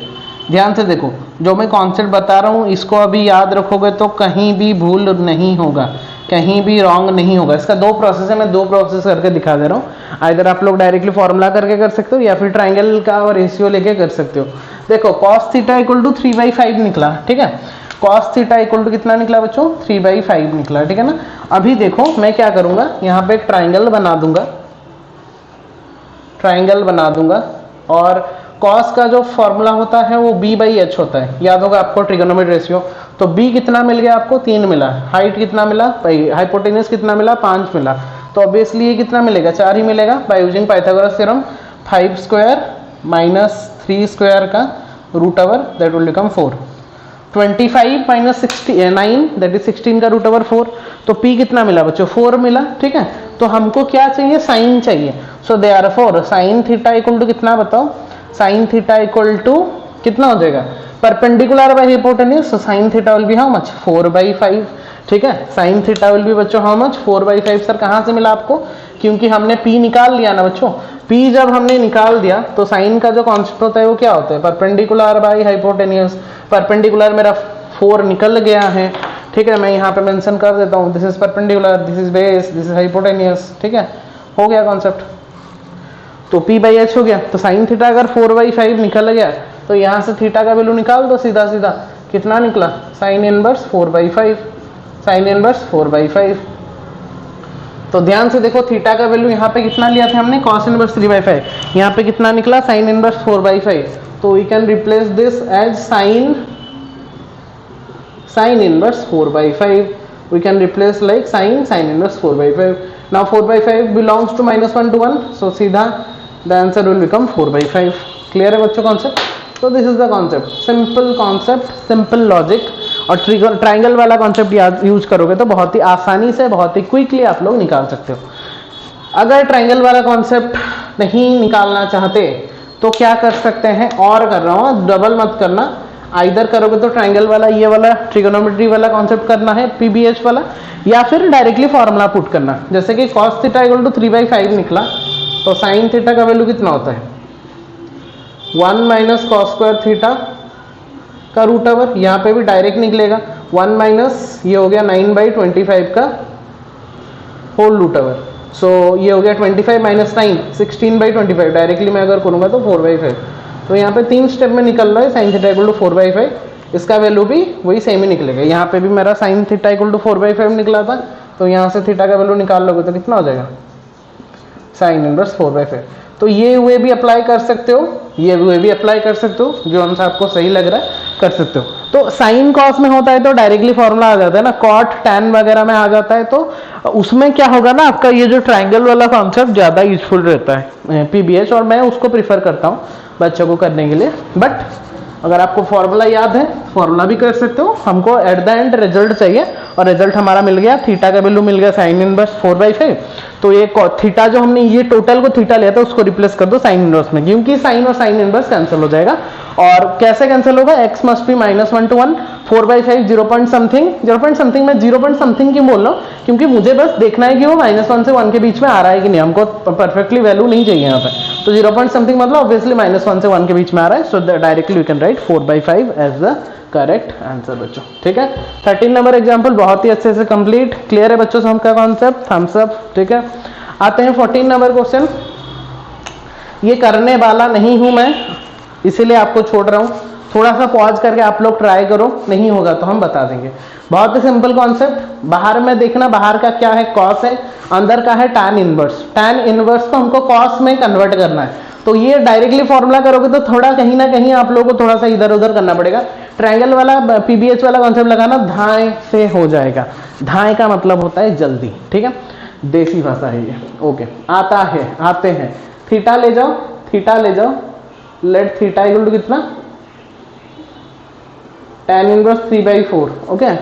ध्यान से देखो, जो मैं कॉन्सेप्ट बता रहा हूँ इसको अभी याद रखोगे तो कहीं भी भूल नहीं होगा, कहीं भी रॉन्ग नहीं होगा। इसका 2 प्रोसेस है, मैं 2 प्रोसेस करके दिखा दे रहा हूँ। आइदर आप लोग डायरेक्टली फॉर्मूला करके कर सकते हो या फिर ट्राइंगल का और रेशियो लेके कर सकते हो। देखो cos थीटा इक्वल टू 3/5 निकला, ठीक है। cos थीटा इक्वल टू कितना निकला बच्चों, 3/5 निकला, ठीक है ना। अभी देखो मैं क्या करूंगा, यहाँ पे एक ट्राइंगल बना दूंगा, ट्राइंगल बना दूंगा, और cos का जो फॉर्मूला होता है वो b/h होता है, याद होगा आपको ट्रिगोनोमेट्रिक रेशियो। तो b कितना मिल गया आपको, 3 मिला। हाइट कितना मिला, हाइपोटेन्यूज कितना मिला, 5 मिला। तो ऑब्वियसली ये कितना मिलेगा, 4 ही मिलेगा बाय यूजिंग पाइथागोरस थ्योरम। 5² - 3² का root over that will become 4। 25 - 9 that is 16 का रूट ओवर 4। तो p कितना मिला बच्चों, 4 मिला, ठीक है। तो हमको क्या चाहिए, साइन चाहिए। So therefore sine theta equal to कितना बताओ, साइन थीटा इक्वल टू कितना हो जाएगा, perpendicular by hypotenuse, so sine theta will be how much, 4/5, ठीक है। साइन थीटा विल बी बच्चों हाउ मच, 4/5। सर कहाँ से मिला आपको, क्योंकि हमने p निकाल लिया ना बच्चों। p जब हमने निकाल दिया तो साइन का जो कॉन्सेप्ट होता है वो क्या होता है, परपेंडिकुलर बाय हाइपोटेन्यूज। परपेंडिकुलर मेरा 4 निकल गया है, ठीक है। मैं यहाँ पे मेंशन कर देता हूँ, this is perpendicular, this is base, this is hypotenuse, ठीक है। हो गया कॉन्सेप्ट, तो p/h हो गया। तो साइन थीटा अगर 4/5 निकल गया तो यहाँ से थीटा का वैल्यू निकाल दो सीधा सीधा, कितना निकला, साइन इनवर्स 4/5, साइन इनवर्स 4/5। तो ध्यान से देखो, थीटा का वैल्यू यहाँ पे कितना लिया था हमने, cos इनवर्स 3/5, यहाँ पे कितना निकला, साइन इनवर्स 4/5। तो we can replace this as sine inverse 4/5। we can replace like sin inverse 4/5. now 4/5 belongs to -1 to 1, so सीधा the answer will become 4/5. clear है बच्चों कॉन्सेप्ट। तो this is the concept, simple concept, simple logic. और triangle वाला concept याद use करोगे तो बहुत ही आसानी से, बहुत ही क्विकली आप लोग निकाल सकते हो। अगर ट्राइंगल वाला कॉन्सेप्ट नहीं निकालना चाहते तो क्या कर सकते हैं, और कर रहा हूँ, डबल मत करना। आइदर करोगे तो ट्राइंगल वाला, ये वाला ट्रिगोनोमेट्री वाला कॉन्सेप्ट करना है, p/h वाला, या फिर डायरेक्टली फॉर्मूला पुट करना। जैसे कि cos थीटा इक्वल टू 3/5 निकला, तो साइन थीटा का वैल्यू कितना होता है, 1 - cos² थीटा का रूट ओवर। यहाँ पे भी डायरेक्ट निकलेगा, 1 - ये हो गया 9/25 का होल रूट ओवर। सो ये हो गया 25 - 9 16/25। डायरेक्टली मैं अगर करूँगा तो 4/5। तो यहाँ पे 3 स्टेप में निकल रहा है साइन थीटा इक्वल टू 4/5, इसका वैल्यू भी वही सेम ही निकलेगा। यहाँ पे भी मेरा साइन थीटा इक्वल टू 4/5 निकला था, तो यहाँ से थीटा का वैल्यू निकाल लोगे तो कितना हो जाएगा, साइन इनवर्स 4/5। तो ये वे भी अप्लाई कर सकते हो, ये वे भी अप्लाई कर सकते हो, जो हमसे आपको सही लग रहा है कर सकते हो। तो साइन कॉस में होता है तो डायरेक्टली फॉर्मूला आ जाता है ना, कॉट टैन वगैरह में आ जाता है, तो उसमें क्या होगा ना, आपका ये जो ट्राइंगल वाला कॉन्सेप्ट ज़्यादा यूजफुल रहता है p/h, और मैं उसको प्रीफर करता हूँ बच्चों को करने के लिए। बट अगर आपको फॉर्मूला याद है, फॉर्मूला भी कर सकते हो। हमको एट द एंड रिजल्ट चाहिए, और रिजल्ट हमारा मिल गया, थीटा का वैल्यू मिल गया साइन इनवर्स 4/5। तो ये थीटा जो हमने ये टोटल को थीटा लिया था उसको रिप्लेस कर दो साइन इनवर्स में, क्योंकि साइन और साइन इनवर्स कैंसिल हो जाएगा और कैसे कैंसिल होगा, x must be -1 to 1, 4/5 0 point something. मैं 0 पॉइंट समथिंग क्यों बोल रहा हूँ, क्योंकि मुझे बस देखना है कि वो -1 से 1 के बीच में आ रहा है कि नहीं, हमको परफेक्टली वैल्यू नहीं चाहिए यहाँ पे। तो 0 पॉइंट समथिंग मतलब ऑब्वियसली -1 से 1 के बीच में आ रहा है, so directly we can write 4/5 as the correct answer बच्चों। ठीक है, 13 नंबर एग्जाम्पल बहुत ही अच्छे से कंप्लीट, क्लियर है बच्चों सबका कॉन्सेप्ट, थम्स अप। ठीक है, आते हैं 14 नंबर क्वेश्चन। ये करने वाला नहीं हूं मैं, इसीलिए आपको छोड़ रहा हूं, थोड़ा सा पॉज करके आप लोग ट्राई करो, नहीं होगा तो हम बता देंगे। बहुत ही सिंपल कॉन्सेप्ट, बाहर में देखना, बाहर का क्या है, कॉस है, अंदर का है tan इनवर्स। tan इनवर्स को हमको कॉस में कन्वर्ट करना है, तो ये डायरेक्टली फॉर्मूला करोगे तो थोड़ा कहीं ना कहीं आप लोगों को थोड़ा सा इधर उधर करना पड़ेगा। ट्रायंगल वाला पीबीएच वाला कॉन्सेप्ट लगाना धाएं से हो जाएगा, धाएं का मतलब होता है जल्दी। ठीक है, देसी भाषा है ये। ओके, आते हैं थीटा ले जाओ, लेट थीटा इक्वल टू कितना, tan इनवर्स 3/4। ओके,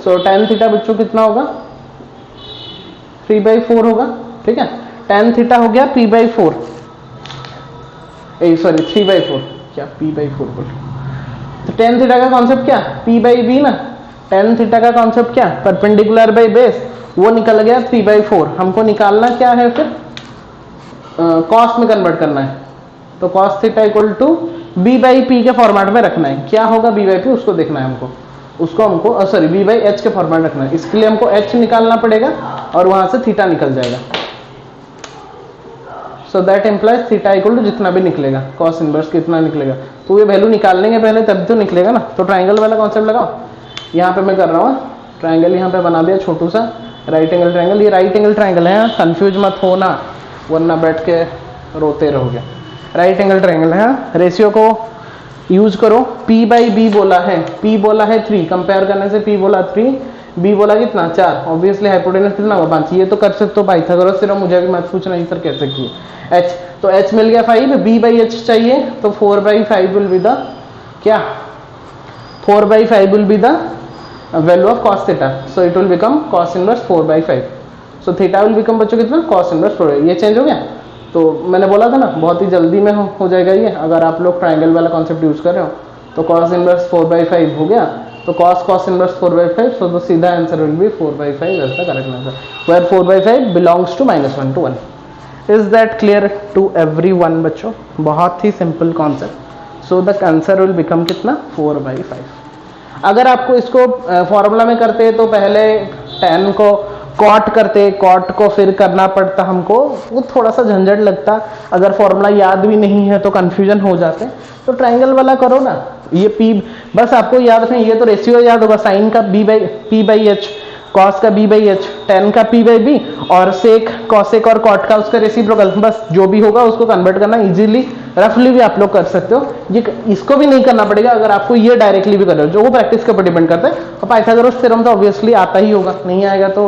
सो tan थीटा बच्चों कितना होगा, 3/4 होगा। ठीक है, tan थीटा हो गया p/4, सॉरी 3/4, क्या p/4 बोल, तो tan थीटा का कॉन्सेप्ट क्या, p/b ना, tan थीटा का कॉन्सेप्ट क्या, परपेंडिकुलर बाई बेस, वो निकल गया 3/4। हमको निकालना क्या है फिर, कॉस में कन्वर्ट करना है, तो cos theta equal to b/p के फॉर्मेट में रखना है। क्या होगा b/p, उसको देखना है हमको, सॉरी b/h के फॉर्मेट रखना है। इसके लिए हमको h निकालना पड़ेगा और वहां से थीटा निकल जाएगा, so that implies theta equal to जितना भी निकलेगा, cos इनवर्स कितना निकलेगा, तो ये वैल्यू निकालने के पहले तब तो निकलेगा ना। तो ट्राइंगल वाला कॉन्सेप्ट लगाओ, यहाँ पे मैं कर रहा हूँ ट्राइंगल, यहाँ पे बना दिया छोटू सा राइट एंगल ट्राइंगल। ये राइट एंगल ट्राइंगल है, कंफ्यूज मत होना वरना बैठ के रोते रहोगे। राइट एंगल ट्राइंगल है, रेशियो को यूज करो, p/b बोला है, p बोला है 3, कंपेयर करने से p बोला 3, b बोला कितना 4, ऑब्वियसली हाइपोटेनस कितना होगा 5। ये तो कर सकते हो पाइथागोरस सिर्फ, मुझे भी मत पूछना नहीं सर कैसे किए। h तो h मिल गया 5, b/h चाहिए तो 4/5 विल बी द क्या, 4/5 will be the value of cos theta, so it will become cos inverse 4/5। So theta will become बच्चों कितना, cos इनवर्स 4। ये चेंज हो गया, तो मैंने बोला था ना बहुत ही जल्दी में हो जाएगा ये, अगर आप लोग ट्राइंगल वाला कॉन्सेप्ट यूज कर रहे हो। तो cos इनवर्स 4/5 हो गया, तो cos इनवर्स 4/5, सो द सीधा answer will be 4/5 as the correct answer, where 4/5 belongs to -1 to 1। Is that clear to everyone बच्चों, बहुत ही simple concept, so the answer will become कितना 4/5। अगर आपको इसको फॉर्मूला में करते तो पहले tan को कॉट करते, कॉट को फिर करना पड़ता हमको, वो थोड़ा सा झंझट लगता, अगर फॉर्मूला याद भी नहीं है तो कंफ्यूजन हो जाते। तो ट्राइंगल वाला करो ना, ये p बस आपको याद रखें, ये तो रेशियो याद होगा, साइन का p/h, कॉस का b/h, tan का p/b और सेक, कॉसेक और कॉट का उसका रेसिप्रोकल, बस जो भी होगा उसको कन्वर्ट करना। इजीली रफली भी आप लोग कर सकते हो, ये इसको भी नहीं करना पड़ेगा अगर आपको ये डायरेक्टली भी कर रहे हो, जो वो प्रैक्टिस के ऊपर डिपेंड करता है। और पाइथागोरस थ्योरम तो ऑब्वियसली आता ही होगा, नहीं आएगा तो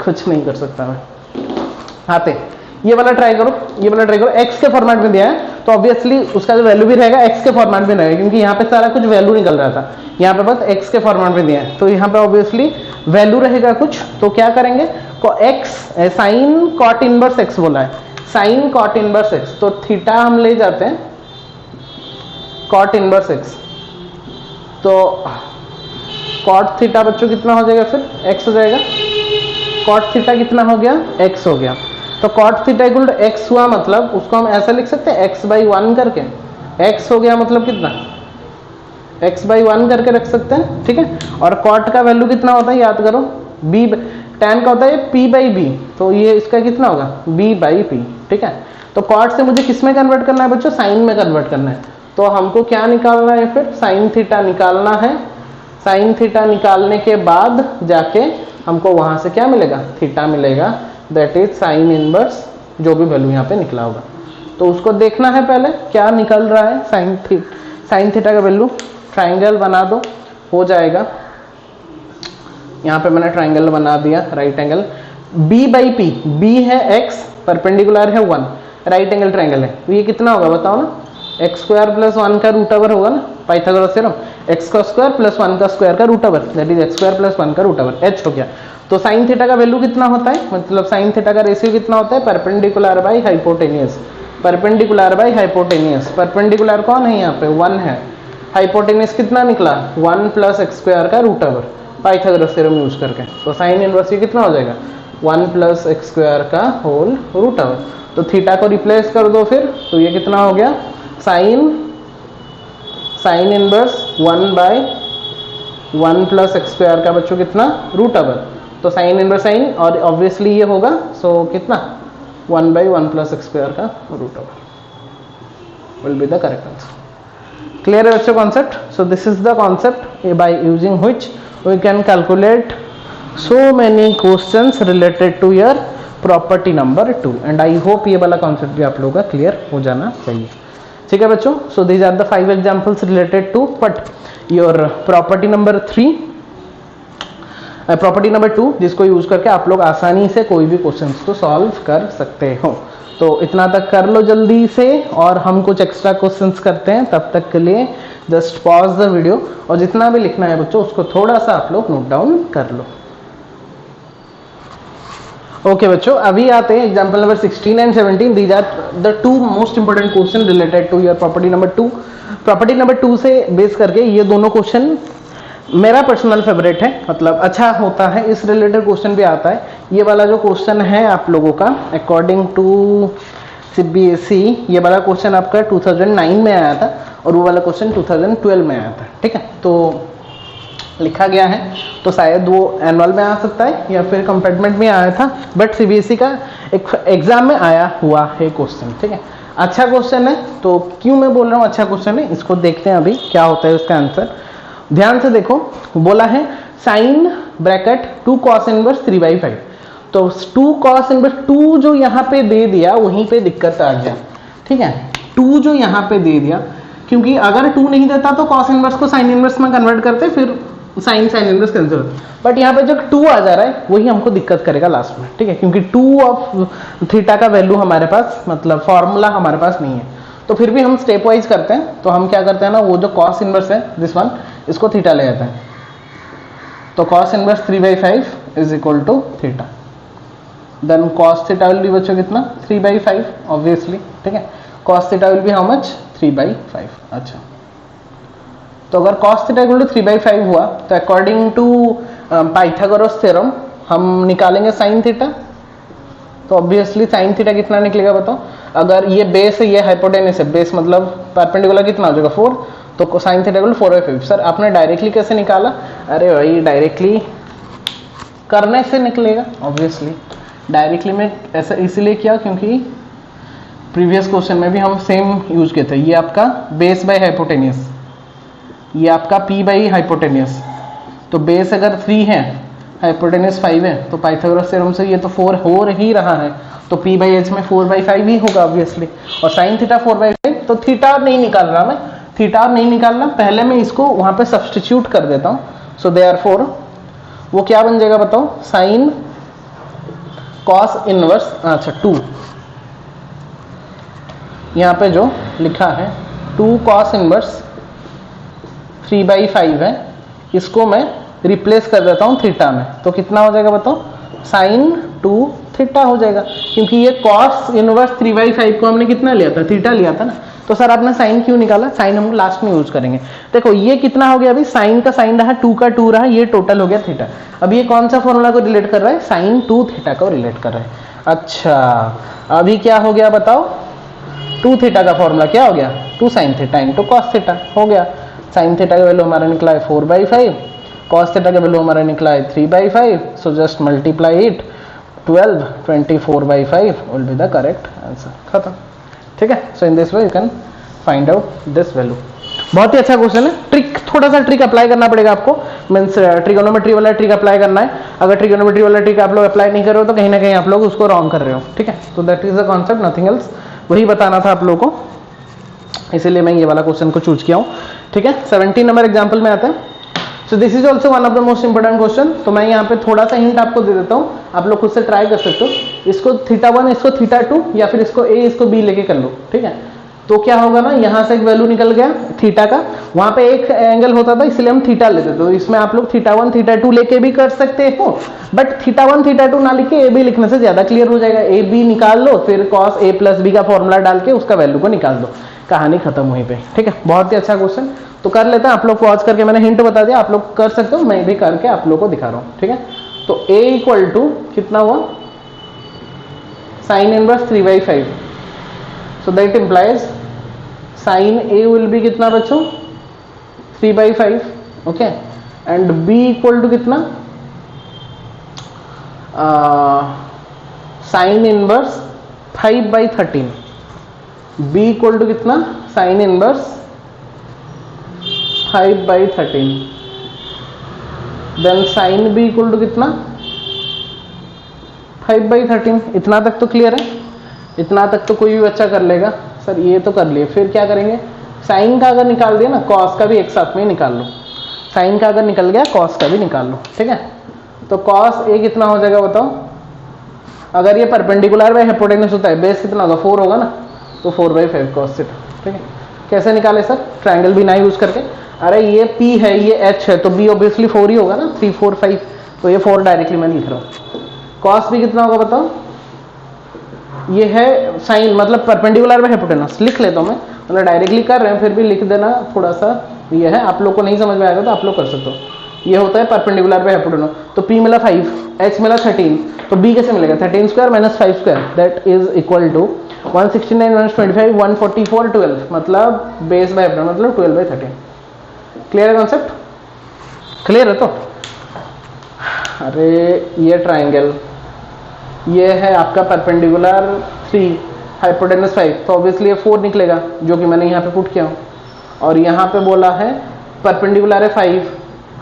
कुछ नहीं कर सकता मैं। आते ये वाला ट्राई करो, x के फॉर्मेट में दिया है तो ऑब्वियसली उसका जो वैल्यू भी रहेगा x के फॉर्मेट में रहेगा, क्योंकि यहाँ पे सारा कुछ वैल्यू निकल रहा था, यहाँ पे बस x के फॉर्मेट में दिया है, तो यहाँ पे ऑब्वियसली वैल्यू रहेगा कुछ। तो क्या करेंगे, x sine cot inverse x बोला है, साइन कॉट इनवर्स x, तो थीटा हम ले जाते हैं कॉट इनवर्स x, तो कॉट थीटा बच्चों कितना हो जाएगा, फिर x हो जाएगा, कॉट थीटा कितना हो गया, x हो गया। तो cot theta equal to x हुआ, मतलब उसको हम ऐसा लिख सकते हैं x/1 करके, x हो गया मतलब कितना, x/1 करके रख सकते हैं। ठीक है, और कॉट का वैल्यू कितना होता है याद करो, b, tan का होता है p/b, तो ये इसका कितना होगा b/p। ठीक है, तो कॉट से मुझे किस में कन्वर्ट करना है बच्चों, साइन में कन्वर्ट करना है, तो हमको क्या निकालना है फिर, साइन थीटा निकालना है। साइन थीटा निकालने के बाद जाके हमको वहां से क्या मिलेगा, थीटा मिलेगा, दैट इज साइन इनवर्स जो भी वैल्यू यहाँ पे निकला होगा। तो उसको देखना है पहले क्या निकल रहा है, साइन थीटा का वैल्यू, ट्राइंगल बना दो, हो जाएगा। यहाँ पे मैंने ट्राइंगल बना दिया राइट एंगल, b/p, b है x, परपेंडिकुलर है 1, राइट एंगल ट्राइंगल है, तो ये कितना होगा बताओ ना, x² + 1 का रूट ओवर होगा ना, पाइथागोरस थ्योरम, x² + 1 का स्क्वायर का root over, that is x² + 1 का रूट ओवर, h हो गया। तो साइन थीटा का वैल्यू कितना होता है, मतलब साइन थीटा का रेशियो कितना होता है, perpendicular by hypotenuse, perpendicular by hypotenuse. Perpendicular कौन है यहाँ पे 1 है, हाइपोटेनियस कितना निकला 1 प्लस एक्स स्क्वायर का root over Pythagoras theorem use करके। तो साइन इनवर्स ये कितना हो जाएगा 1 प्लस एक्स स्क्वायर का होल रूट ओवर। तो थीटा को रिप्लेस कर दो फिर, तो ये कितना हो गया sine inverse 1 by 1 plus x square का बच्चों कितना रूट ओवर। तो साइन इनवर्स साइन और ऑब्वियसली ये होगा, सो कितना 1 बाई 1 प्लस एक्स स्क्वायर का root over will be the correct answer. Clear है बच्चों concept? So this is the concept by using which we can calculate so many questions related to your property number 2 and I hope ये वाला concept भी आप लोगों का clear हो जाना चाहिए। ठीक है बच्चों, so these are the 5 examples related to but your property number 3 property number 2 जिसको यूज करके आप लोग आसानी से कोई भी क्वेश्चंस को सॉल्व कर सकते हो। तो इतना तक कर लो जल्दी से, और हम कुछ एक्स्ट्रा क्वेश्चंस करते हैं। तब तक के लिए जस्ट पॉज द वीडियो और जितना भी लिखना है बच्चों उसको थोड़ा सा आप लोग नोट डाउन कर लो। ओके बच्चों, अभी आते हैं example number 16 and 17। These are the 2 most important question related to your property number 2। Property number 2 से बेस करके ये दोनों क्वेश्चन मेरा पर्सनल फेवरेट है, मतलब अच्छा होता है, इस रिलेटेड क्वेश्चन भी आता है। ये वाला जो क्वेश्चन है आप लोगों का अकॉर्डिंग टू CBSE, ये वाला क्वेश्चन आपका 2009 में आया था और वो वाला क्वेश्चन 2012 में आया था। ठीक है, तो लिखा गया है, तो शायद वो एनुअल में आ सकता है या फिर कंपार्टमेंट में आया था, बट CBSE का एक एग्जाम में आया हुआ है क्वेश्चन। ठीक है, अच्छा क्वेश्चन है। तो क्यों मैं बोल रहा हूँ अच्छा क्वेश्चन है, इसको देखते हैं अभी क्या होता है उसका आंसर। ध्यान से देखो, बोला है साइन ब्रैकेट 2 cos इनवर्स 3/5। तो 2 cos इनवर्स 2 जो यहाँ पे दे दिया वहीं पे दिक्कत आ गया। ठीक है, 2 जो यहाँ पे दे दिया, क्योंकि अगर 2 नहीं देता तो cos इनवर्स को साइन इनवर्स में कन्वर्ट करते, फिर साइन इनवर्स कैंसिल होता। बट यहाँ पे जो 2 आ जा रहा है वही हमको दिक्कत करेगा लास्ट में। ठीक है, क्योंकि 2 ऑफ थीटा का वैल्यू हमारे पास, मतलब फॉर्मूला हमारे पास नहीं है। तो फिर भी हम स्टेप वाइज करते हैं। तो हम क्या करते हैं ना, वो जो cos इनवर्स है दिस वन, इसको थीटा ले जाते हैं। तो cos inverse 3/5 is equal to theta, then cos theta will be बच्चों कितना 3/5 ऑब्वियसली। ठीक है, cos theta will be how much 3/5। अच्छा, तो अगर cos थीटा इक्वल टू 3/5 हुआ तो अकॉर्डिंग टू पाइथागोरस थ्योरम हम निकालेंगे साइन थीटा। तो ऑब्वियसली साइन थीटा कितना निकलेगा बताओ, अगर ये बेस है ये हाइपोटेनस है, बेस मतलब परपेंडिकुलर कितना हो जाएगा 4, तो sine theta equal to 4/5। Sir आपने डायरेक्टली कैसे निकाला? अरे भाई डायरेक्टली करने से निकलेगा ऑब्वियसली। डायरेक्टली में ऐसा इसीलिए किया क्योंकि प्रीवियस क्वेश्चन में भी हम सेम यूज किए थे। ये आपका बेस बाय हाइपोटेनियस, ये आपका p बाई हाइपोटेनियस। तो बेस अगर 3 है, हाइपोटेनियस 5 है, तो पाइथागोरस थ्योरम से ये तो 4 हो ही रहा है, तो p बाई h में 4/5 ही होगा ऑब्वियसली। और साइन थीटा 4/5, तो थीटा नहीं निकाल रहा मैं, थीटा नहीं निकालना, पहले मैं इसको वहां पे सब्सटीट्यूट कर देता हूँ। सो देयरफॉर वो क्या बन जाएगा बताओ, साइन cos इनवर्स, अच्छा 2, यहाँ पे जो लिखा है 2 cos इनवर्स 3/5 है, इसको मैं रिप्लेस कर देता हूँ थीटा में। तो कितना हो जाएगा बताओ, साइन 2 थीटा हो जाएगा, क्योंकि ये cos इनवर्स 3/5 को हमने कितना लिया था, थीटा लिया था ना। तो सर आपने साइन क्यों निकाला? साइन हम लास्ट में यूज करेंगे। देखो ये कितना हो गया, अभी साइन का साइन रहा, 2 का 2 रहा, ये टोटल हो गया थीटा। अब ये कौन सा फॉर्मूला को रिलेट कर रहा है, साइन 2 थीटा को रिलेट कर रहा है। अच्छा, अभी क्या हो गया बताओ, 2 थीटा का फॉर्मूला क्या हो गया, 2 sine theta into cos theta हो गया। साइन थीटा का वैल्यू हमारा निकला है 4/5, कॉस थीटा का वैल्यू हमारा निकला है 3/5। So just multiply it 12, 24/5 will be the correct answer. खत्म। ठीक है, so in this way you can find out this value. बहुत ही अच्छा क्वेश्चन है। ट्रिक, थोड़ा सा ट्रिक अप्लाई करना पड़ेगा आपको, मीन्स ट्रिगोनोमेट्री वाला ट्रिक अप्लाई करना है। अगर ट्रिगोनोमेट्री वाला ट्रिक आप लोग अप्लाई नहीं कर रहे हो तो कहीं ना कहीं आप लोग उसको रॉन्ग कर रहे हो। ठीक है, तो that is the concept, nothing else. वही बताना था आप लोगों को, इसीलिए मैं ये वाला क्वेश्चन को चूज किया हूँ। ठीक है, 17 नंबर एग्जाम्पल में आता है। सो this is also one of the most important question. तो मैं यहाँ पे थोड़ा सा हिंट आपको दे देता हूँ, आप लोग खुद से ट्राई कर सकते हो। इसको थीटा 1, इसको थीटा 2, या फिर इसको a, इसको b लेके कर लो। ठीक है, तो क्या होगा ना, यहाँ से एक वैल्यू निकल गया थीटा का, वहां पे एक एंगल होता था इसलिए हम थीटा लेते, तो इसमें आप लोग थीटा 1 थीटा 2 लेके भी कर सकते हो, बट थीटा 1 थीटा 2 ना लिख के ए बी लिखने से ज्यादा क्लियर हो जाएगा। ए बी निकाल लो, फिर कॉस ए प्लस बी का फॉर्मूला डाल के उसका वैल्यू को निकाल दो, कहानी खत्म वहीं पे। ठीक है, बहुत ही अच्छा क्वेश्चन, तो कर लेते हैं। आप लोग पॉज करके, मैंने हिंट बता दिया, आप लोग कर सकते हो, मैं भी करके आप लोग को दिखा रहा हूँ। ठीक है, तो a इक्वल टू कितना हुआ, sine inverse 3/5, so that implies sine a will be कितना बच्चों, 3/5, okay, and b equal to कितना, sine inverse 5/13, b equal to कितना, sine inverse 5/13, then sine b equal to कितना, 5/13। इतना तक तो क्लियर है, इतना तक तो कोई भी बच्चा कर लेगा। सर ये तो कर लिए, फिर क्या करेंगे, साइन का अगर निकाल दिया ना, कॉस का भी एक साथ में निकाल लो, साइन का अगर निकल गया कॉस का भी निकाल लो। ठीक है, तो कॉस ए कितना हो जाएगा बताओ, अगर ये परपेंडिकुलर बाय हाइपोटेन्यूज होता है, बेस कितना होगा, 4 होगा ना, तो 4/5 कॉस थीटा। ठीक है, कैसे निकाले सर, ट्रायंगल भी ना यूज करके, अरे ये P है ये H है, तो B ऑब्वियसली 4 ही होगा ना, 3 4 5, तो ये 4 डायरेक्टली मैं लिख रहा हूँ। कॉस भी कितना होगा बताओ, ये है साइन, मतलब परपेंडिकुलर बाय हाइपोटेन्यूज लिख लेता हूँ मैं, मतलब डायरेक्टली कर रहे हैं फिर भी लिख देना थोड़ा सा, ये है, आप लोग को नहीं समझ में आएगा तो आप लोग कर सकते हो। ये होता है परपेंडिकुलर बाय हाइपोटेन्यूज, तो P मिला 5, H मिला 13, तो B कैसे मिलेगा, 13 square minus 5 square, that is equal to 169 minus 25 144 12, मतलब बेस बाय हाइपोटेन्यूज मतलब 12/13। क्लियर है कॉन्सेप्ट, क्लियर है तो, अरे ये ट्राइंगल, ये है आपका परपेंडिकुलर 3 हाइपोटेन्यूज 5, तो ऑब्वियसली ये 4 निकलेगा जो कि मैंने यहाँ पे पुट किया हूँ, और यहाँ पे बोला है परपेंडिकुलर है 5,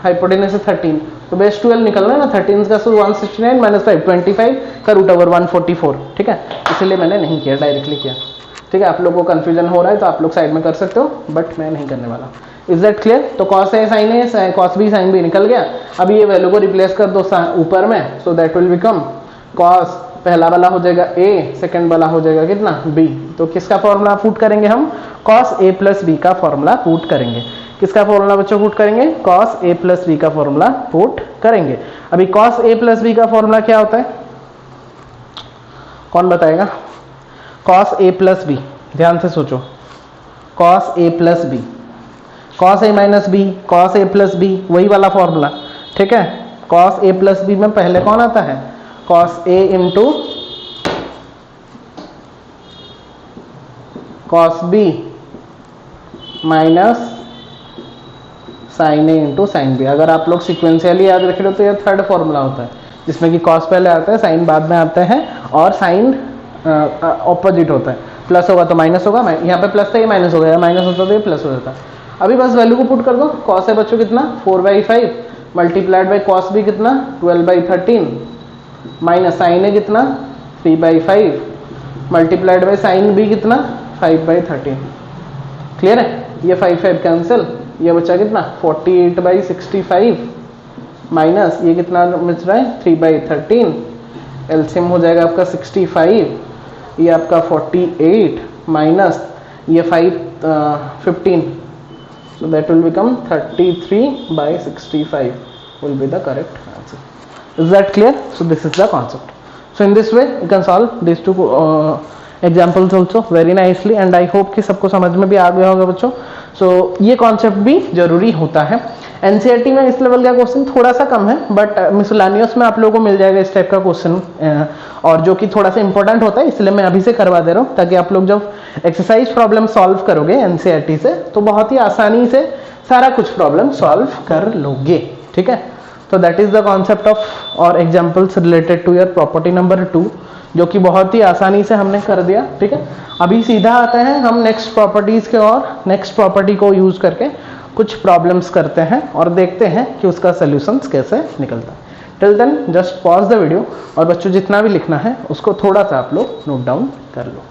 हाइपोटेन्यूज है 13, तो बेस 12 निकलना है ना, 13 का 169 माइनस 5 25 का रूट ओवर 144। ठीक है, इसलिए मैंने नहीं किया, डायरेक्टली किया। ठीक है, आप लोगों को कंफ्यूजन हो रहा है तो आप लोग साइड में कर सकते हो, बट मैं नहीं करने वाला। इज दैट क्लियर, तो कॉस है साइन है, कॉस बी साइन बी निकल गया, अब ये वैल्यू को रिप्लेस कर दो ऊपर में, सो दैट विल बिकम कॉस, पहला वाला हो जाएगा a, सेकंड वाला हो जाएगा कितना b, तो किसका फॉर्मूला पुट करेंगे हम, कॉस a प्लस b का फॉर्मूला पुट करेंगे। किसका फॉर्मूला बच्चों पुट करेंगे, कॉस a प्लस b का फॉर्मूला पुट करेंगे। अभी कॉस a प्लस b का फॉर्मूला क्या होता है, कौन बताएगा, कॉस a प्लस b, ध्यान से सोचो, cos a plus b, cos a minus b, cos a plus b, वही वाला फॉर्मूला। ठीक है, कॉस a प्लस b में पहले कौन आता है, cos a into cos b minus sine a into sine b। अगर आप लोग सिक्वेंशियली याद रख रहे हो तो यह थर्ड फॉर्मूला होता है, जिसमें कि कॉस पहले आता है, साइन बाद में आता है, और साइन ऑपोजिट होता है, प्लस होगा तो माइनस होगा, यहाँ पे प्लस था ये माइनस हो गया, माइनस होता तो ये प्लस हो जाता। अभी बस वैल्यू को पुट कर दो, कॉस है बच्चों कितना 4/5 मल्टीप्लाइड बाई कॉस बी कितना 12/13 माइनस साइन है कितना 3/5 मल्टीप्लाइड बाई साइन बी कितना 5/13। क्लियर है, ये 5 कैंसिल, ये बचा कितना 48/65 माइनस ये कितना बच रहा है 3/13, एलसीएम हो जाएगा आपका 65, ये आपका 48 माइनस ये 15, so that will become 33/65 will be the correct answer. Is that clear? So this is the concept. So in this way you can solve these two examples also very nicely, and I hope कि सबको समझ में भी आ गया होगा बच्चों। So ये concept भी जरूरी होता है। एनसीईआरटी में इस लेवल का क्वेश्चन थोड़ा सा कम है, बट मिसलानियस में आप लोगों को मिल जाएगा इस टाइप का क्वेश्चन, और जो कि थोड़ा सा इंपॉर्टेंट होता है, इसलिए मैं अभी से करवा दे रहा हूँ, ताकि आप लोग जब एक्सरसाइज प्रॉब्लम सॉल्व करोगे एनसीईआरटी से तो बहुत ही आसानी से सारा कुछ प्रॉब्लम सॉल्व कर लोगे। ठीक है, तो that is the concept of और examples related to your property number 2, जो कि बहुत ही आसानी से हमने कर दिया। ठीक है, अभी सीधा आते हैं हम नेक्स्ट प्रॉपर्टीज के, और नेक्स्ट प्रॉपर्टी को यूज करके कुछ प्रॉब्लम्स करते हैं और देखते हैं कि उसका सॉल्यूशंस कैसे निकलता है। Till then just pause the video, और बच्चों जितना भी लिखना है उसको थोड़ा सा आप लोग नोट डाउन कर लो।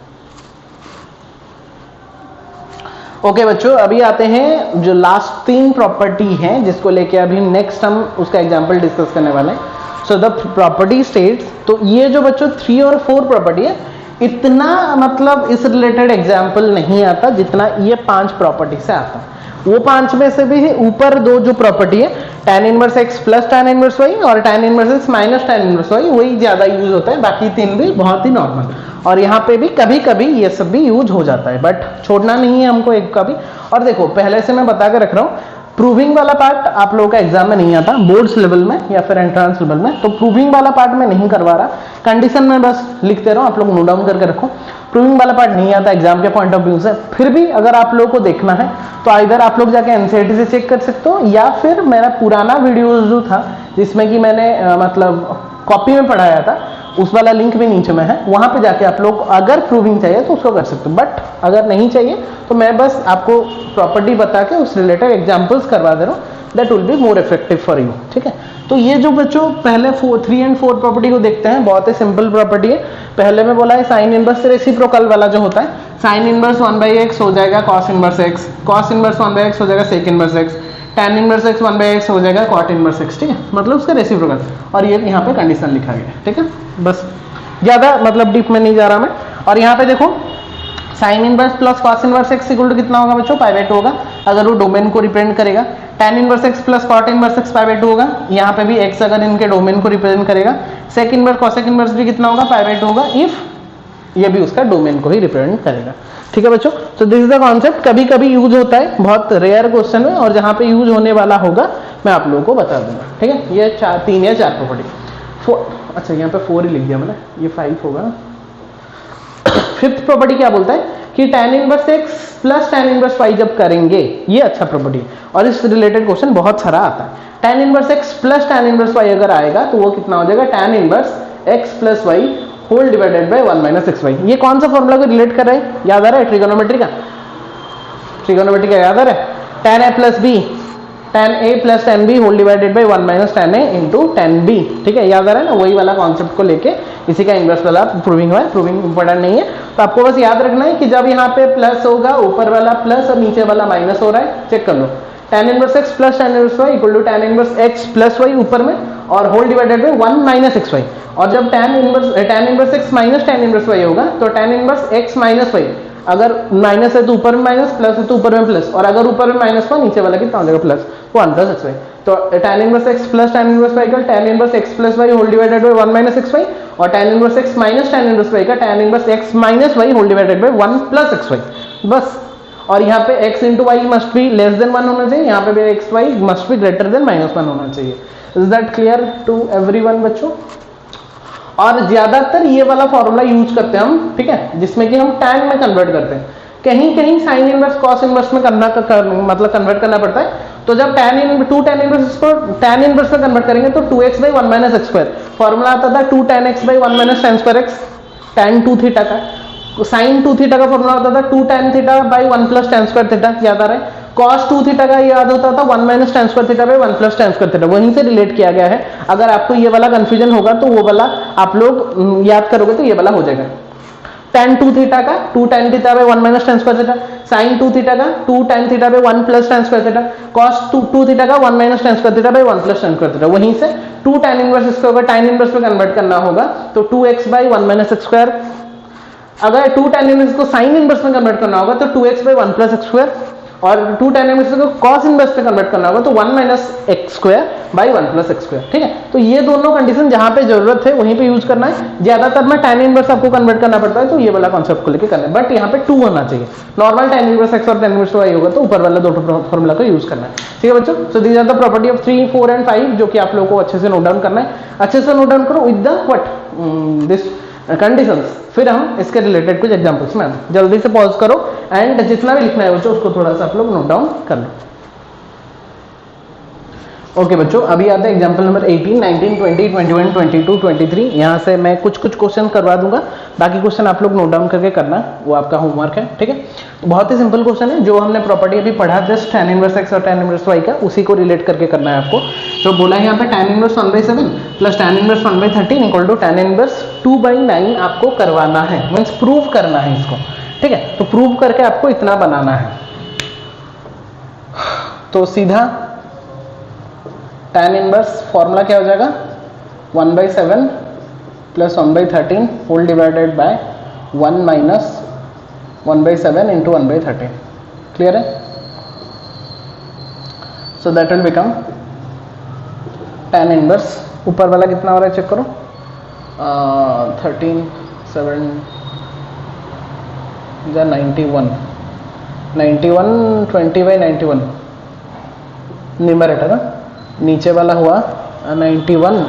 ओके बच्चों, अभी आते हैं जो लास्ट 3 प्रॉपर्टी हैं जिसको लेके अभी नेक्स्ट हम उसका एग्जांपल डिस्कस करने वाले हैं। सो द प्रॉपर्टी स्टेट्स, तो ये जो बच्चों 3 और 4 प्रॉपर्टी है, इतना मतलब इस रिलेटेड एग्जाम्पल नहीं आता जितना ये 5 प्रॉपर्टी से आता है। वो 5 में से भी ऊपर 2 जो प्रॉपर्टी है tan inverse x plus tan inverse y और tan inverse x minus tan inverse y, वही ज्यादा यूज होता है, बाकी 3 भी बहुत ही नॉर्मल। और यहाँ पे भी कभी कभी ये सब भी यूज हो जाता है, बट छोड़ना नहीं है हमको एक का भी। और देखो पहले से मैं बता के रख रहा हूँ, प्रूविंग वाला पार्ट आप लोगों का एग्जाम में नहीं आता, बोर्ड्स लेवल में या फिर एंट्रेंस लेवल में, तो प्रूविंग वाला पार्ट में नहीं करवा रहा, कंडीशन में बस लिखते रहो, आप लोग नोट डाउन करके रखो। प्रूविंग वाला पार्ट नहीं आता एग्जाम के पॉइंट ऑफ व्यू से। फिर भी अगर आप लोगों को देखना है तो इधर आप लोग जाके एनसीईआरटी से चेक कर सकते हो, या फिर मेरा पुराना वीडियो जो था जिसमें कि मैंने मतलब कॉपी में पढ़ाया था, उस वाला लिंक भी नीचे में है, वहां पे जाके आप लोग अगर प्रूविंग चाहिए तो उसको कर सकते हो। बट अगर नहीं चाहिए तो मैं बस आपको प्रॉपर्टी बता के उस रिलेटेड एग्जांपल्स करवा दे रहा हूँ, that will be more effective for you. ठीक है, तो ये जो बच्चों पहले 3 और 4 प्रॉपर्टी को देखते हैं, बहुत ही सिंपल प्रॉपर्टी है। पहले में बोला है साइन इनवर्स रेसिप्रोकल वाला जो होता है, साइन इनवर्स 1/x हो जाएगा cos inverse x, cos inverse 1/x हो जाएगा sec inverse x, tan inverse x 1/x हो जाएगा कॉट इनवर्स x। ठीक है, मतलब उसका रेसिप्रोकल, और ये यहाँ पे कंडीशन लिखा गया है। ठीक है, बस ज्यादा मतलब डीप में नहीं जा रहा मैं। और यहाँ पे देखो sine inverse plus cos inverse x equal to कितना होगा बच्चों, पाई/2 होगा, अगर वो डोमेन को रिप्रेजेंट करेगा। tan inverse x plus cot inverse x पाई/2 होगा, यहाँ पे भी x अगर इनके डोमेन को रिप्रेजेंट करेगा। सेक इनवर्स कॉसेक इनवर्स भी कितना होगा, पाई/2 होगा, इफ ये भी उसका डोमेन को ही रिप्रेजेंट करेगा। ठीक है बच्चों, तो दिस इज द कॉन्सेप्ट, कभी कभी यूज होता है, बहुत रेयर क्वेश्चन है, और जहां पे यूज होने वाला होगा मैं आप लोगों को बता दूंगा। ठीक है, ये 3 या 4 प्रॉपर्टी, अच्छा यहाँ पे 4 ही लिख दिया मैंने, ये 5 होगा। फिफ्थ प्रॉपर्टी क्या बोलता है कि tan inverse x plus tan inverse y जब करेंगे, ये अच्छा प्रॉपर्टी है, और इस रिलेटेड क्वेश्चन बहुत सारा आता है। tan inverse x plus tan inverse y अगर आएगा तो वो कितना हो जाएगा, tan inverse x plus y whole divided by 1 minus x y. ये कौन सा फॉर्मूला को रिलेट कर रहा है, याद आ रहा है, ट्रिगोनोमेट्री का, ट्रिगोनोमेट्री का याद आ रहा है, tan a plus b, tan a plus tan b whole divided by 1 minus tan a into tan b। ठीक है, याद आ रहा है ना, वही वाला कॉन्सेप्ट को लेके इसी का इनवर्स वाला प्रूविंग हुआ है, प्रूविंग इंपॉर्टेंट नहीं है, तो आपको बस याद रखना है कि जब यहाँ पे प्लस होगा, ऊपर वाला प्लस और नीचे वाला माइनस हो रहा है, चेक कर लो, tan inverse x plus tan inverse y equal to tan inverse x plus y ऊपर में और whole divided by 1 minus x y. और जब tan inverse x minus tan inverse y होगा तो tan inverse x minus y, अगर minus है तो ऊपर में माइनस, प्लस है तो ऊपर में प्लस, और अगर ऊपर में माइनस हुआ नीचे वाला कितना हो जाएगा प्लस, 1 प्लस एक्स वाई। तो tan inverse x plus tan inverse y का tan inverse x plus y whole divided by 1 minus x y, और tan inverse x minus tan inverse y का tan inverse x minus y whole divided by 1 plus x y, बस। और यहाँ पे x into y must be less than 1 होना चाहिए, यहाँ पे भी x Y must be greater than -1 होना चाहिए। Is that clear to everyone बच्चों? और ज्यादातर ये वाला फॉर्मूला यूज करते हैं हम, ठीक है, जिसमें कि हम tan में कन्वर्ट करते हैं, कहीं कहीं साइन इनवर्स कॉस इनवर्स में मतलब कन्वर्ट करना पड़ता है। तो जब tan इनवर्स को tan इनवर्स में कन्वर्ट करेंगे तो 2x by 1 minus x square, formula आता था 2 tan x by 1 minus tan square x, tan 2 theta का। साइन 2 थीटा का फॉर्मूला होता था 2 tan theta by 1 plus tan square theta, याद आ रहा है। cos 2 थीटा का याद होता था 1 minus tan square theta by 1 plus tan square theta, वहीं से रिलेट किया गया है। अगर आपको ये वाला कंफ्यूजन होगा तो वो वाला आप लोग याद करोगे तो ये वाला हो जाएगा। tan 2 थीटा का 2 tan theta by 1 minus tan square theta, sin 2 theta का 2 tan theta by 1 plus tan square theta, cos 2 theta का 1 minus tan square theta by 1 plus tan square theta. वहीं से 2 tan इनवर्स इसको अगर tan inverse में convert करना होगा तो 2x by 1 minus x square, अगर 2 tan इनवर्स को sin इनवर्स में कन्वर्ट करना होगा तो 2x by 1 plus x square, और 2 tan इनवर्स को cos इनवर्स में कन्वर्ट करना होगा तो 1 minus x square by 1 plus x square. ठीक है, तो ये दोनों कंडीशन जहां पे जरूरत है वहीं पे यूज करना है। ज्यादातर में tan इनवर्स आपको कन्वर्ट करना पड़ता है, तो ये वाला कॉन्सेप्ट को लेके करना है, बट यहाँ पे 2 होना चाहिए। नॉर्मल tan इनवर्स x और tan इनवर्स y होगा तो ऊपर वाला दोनों फॉर्मूला को यूज करना है। ठीक है बच्चों, so these are the property of 3, 4 and 5 जो कि आप लोगों को अच्छे से नोट डाउन करना है। अच्छे से नोट डाउन करो with the what this conditions, फिर हम इसके रिलेटेड कुछ एग्जांपल्स में आते हैं। जल्दी से पॉज करो एंड जितना भी लिखना है बच्चों उसको थोड़ा सा आप लोग नोट डाउन कर लो। ओके बच्चों, अभी आता है एग्जांपल नंबर 18, 19, 20, 21, 22, 23। यहाँ से मैं कुछ क्वेश्चन करवा दूंगा, बाकी क्वेश्चन आप लोग नोट डाउन करके करना, वो आपका होमवर्क है। ठीक है, तो बहुत ही सिंपल क्वेश्चन है, जो हमने प्रॉपर्टी अभी पढ़ा जस्ट tan इनवर्स x और tan इनवर्स y का, उसी को रिलेट करके करना है आपको। तो बोला है यहाँ पे tan inverse 1/7 plus tan inverse 1/13 equal to tan inverse 2/9 आपको करवाना है, मीन्स प्रूव करना है इसको। ठीक है, तो प्रूव करके आपको इतना बनाना है। तो सीधा tan इनवर्स फॉर्मूला क्या हो जाएगा, 1/7 plus 1/13 whole divided by 1 minus 1/7 into 1/13. Clear है? So that will become tan inverse, ऊपर वाला कितना हो रहा है चेक करो, 13 7 या 91 20/91 न्यूमरेटर, नीचे वाला हुआ 91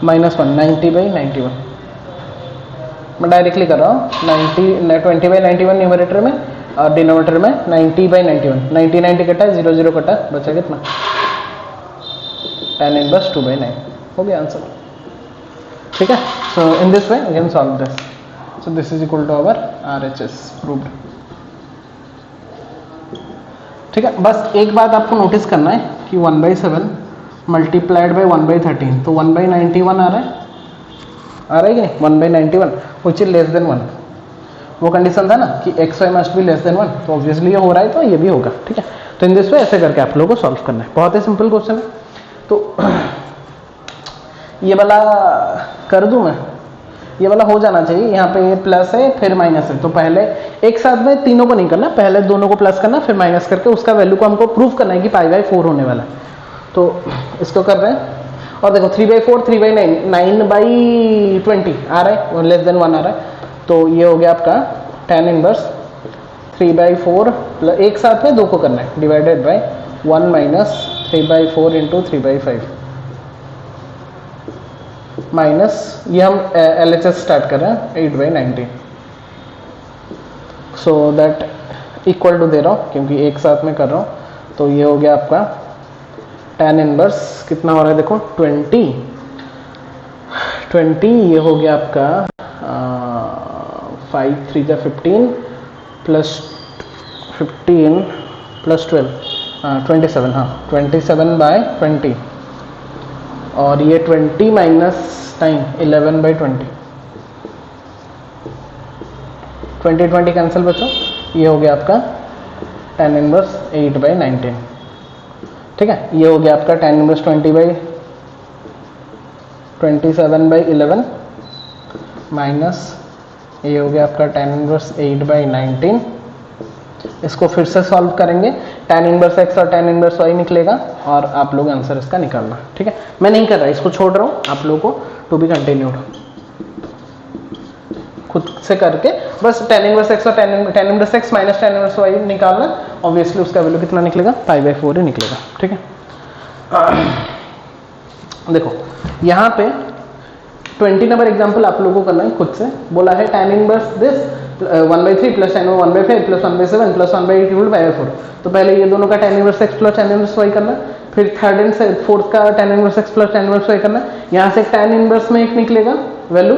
माइनस 1 90/91. मैं डायरेक्टली कर रहा हूँ 20/91 न्यूमरेटर में और डिनोमिनेटर में 90/91. 90 कटा, 0 कटा, बचा कितना, tan इनवर्स 2/9. हो गया आंसर. ठीक है. So in this way we can solve this. So this is equal to our RHS proved. ठीक है. बस एक बात आपको नोटिस करना है कि 1/7 मल्टीप्लाइड बाई 1/13 तो 1/91 आ रहा है, आ रहा है कि नहीं, 1/91 विच इज लेस देन 1. वो कंडीशन था ना कि xy must be less than 1, तो ऑब्वियसली ये हो रहा है तो ये भी होगा. ठीक है. तो इन दिस वे ऐसे करके आप लोगों को सॉल्व करना है. बहुत ही सिंपल क्वेश्चन है. तो ये वाला कर दूं मैं, ये वाला हो जाना चाहिए. यहाँ पे प्लस है फिर माइनस है, तो पहले एक साथ में तीनों को नहीं करना, पहले दोनों को प्लस करना फिर माइनस करके उसका वैल्यू को हमको प्रूव करना है कि π/4 होने वाला है. तो इसको कर रहे हैं और देखो 3/4 3/9 9/20 आ रहा है, लेस देन 1 आ रहा है. तो ये हो गया आपका tan इनवर्स 3/4 प्लस, एक साथ में दो को करना है, divided by 1 minus 3/4 into 3/5 minus, ये हम LHS स्टार्ट कर रहे हैं 8/19. सो दैट इक्वल टू दे रहा हूँ क्योंकि एक साथ में कर रहा हूँ. तो ये हो गया आपका tan इनवर्स कितना हो रहा है देखो 20, ये हो गया आपका 5 3 15 प्लस 15 प्लस 12 27, हाँ 27/20 और ये 20 माइनस 9 11/20, 20 कैंसिल बचो. ये हो गया आपका tan इनवर्स 8/19. ठीक है. ये हो गया आपका tan इनवर्स 20/27/11 माइनस ये हो गया आपका tan इनवर्स 8/19. इसको फिर से सॉल्व करेंगे, tan इनवर्स x और tan इनवर्स y निकलेगा और आप लोग आंसर इसका निकालना. ठीक है. मैं नहीं कर रहा, इसको छोड़ रहा हूँ, आप लोगों को टू बी कंटिन्यूड खुद से करके बस tan इनवर्स x और tan inverse x minus tan inverse y निकालना. ऑब्वियसली उसका वैल्यू कितना निकलेगा, π/4 ही निकलेगा. ठीक है. देखो यहाँ पे 20 नंबर एग्जाम्पल आप लोगों को करना है खुद से. बोला है tan inverse this 1/3 plus tan 1/5 plus 1/7 plus 1/8 π/4. तो पहले ये दोनों का tan inverse x plus tan inverse y करना, फिर थर्ड एंड फोर्थ का tan inverse x plus tan inverse y करना. यहाँ से tan इनवर्स में एक निकलेगा वैल्यू,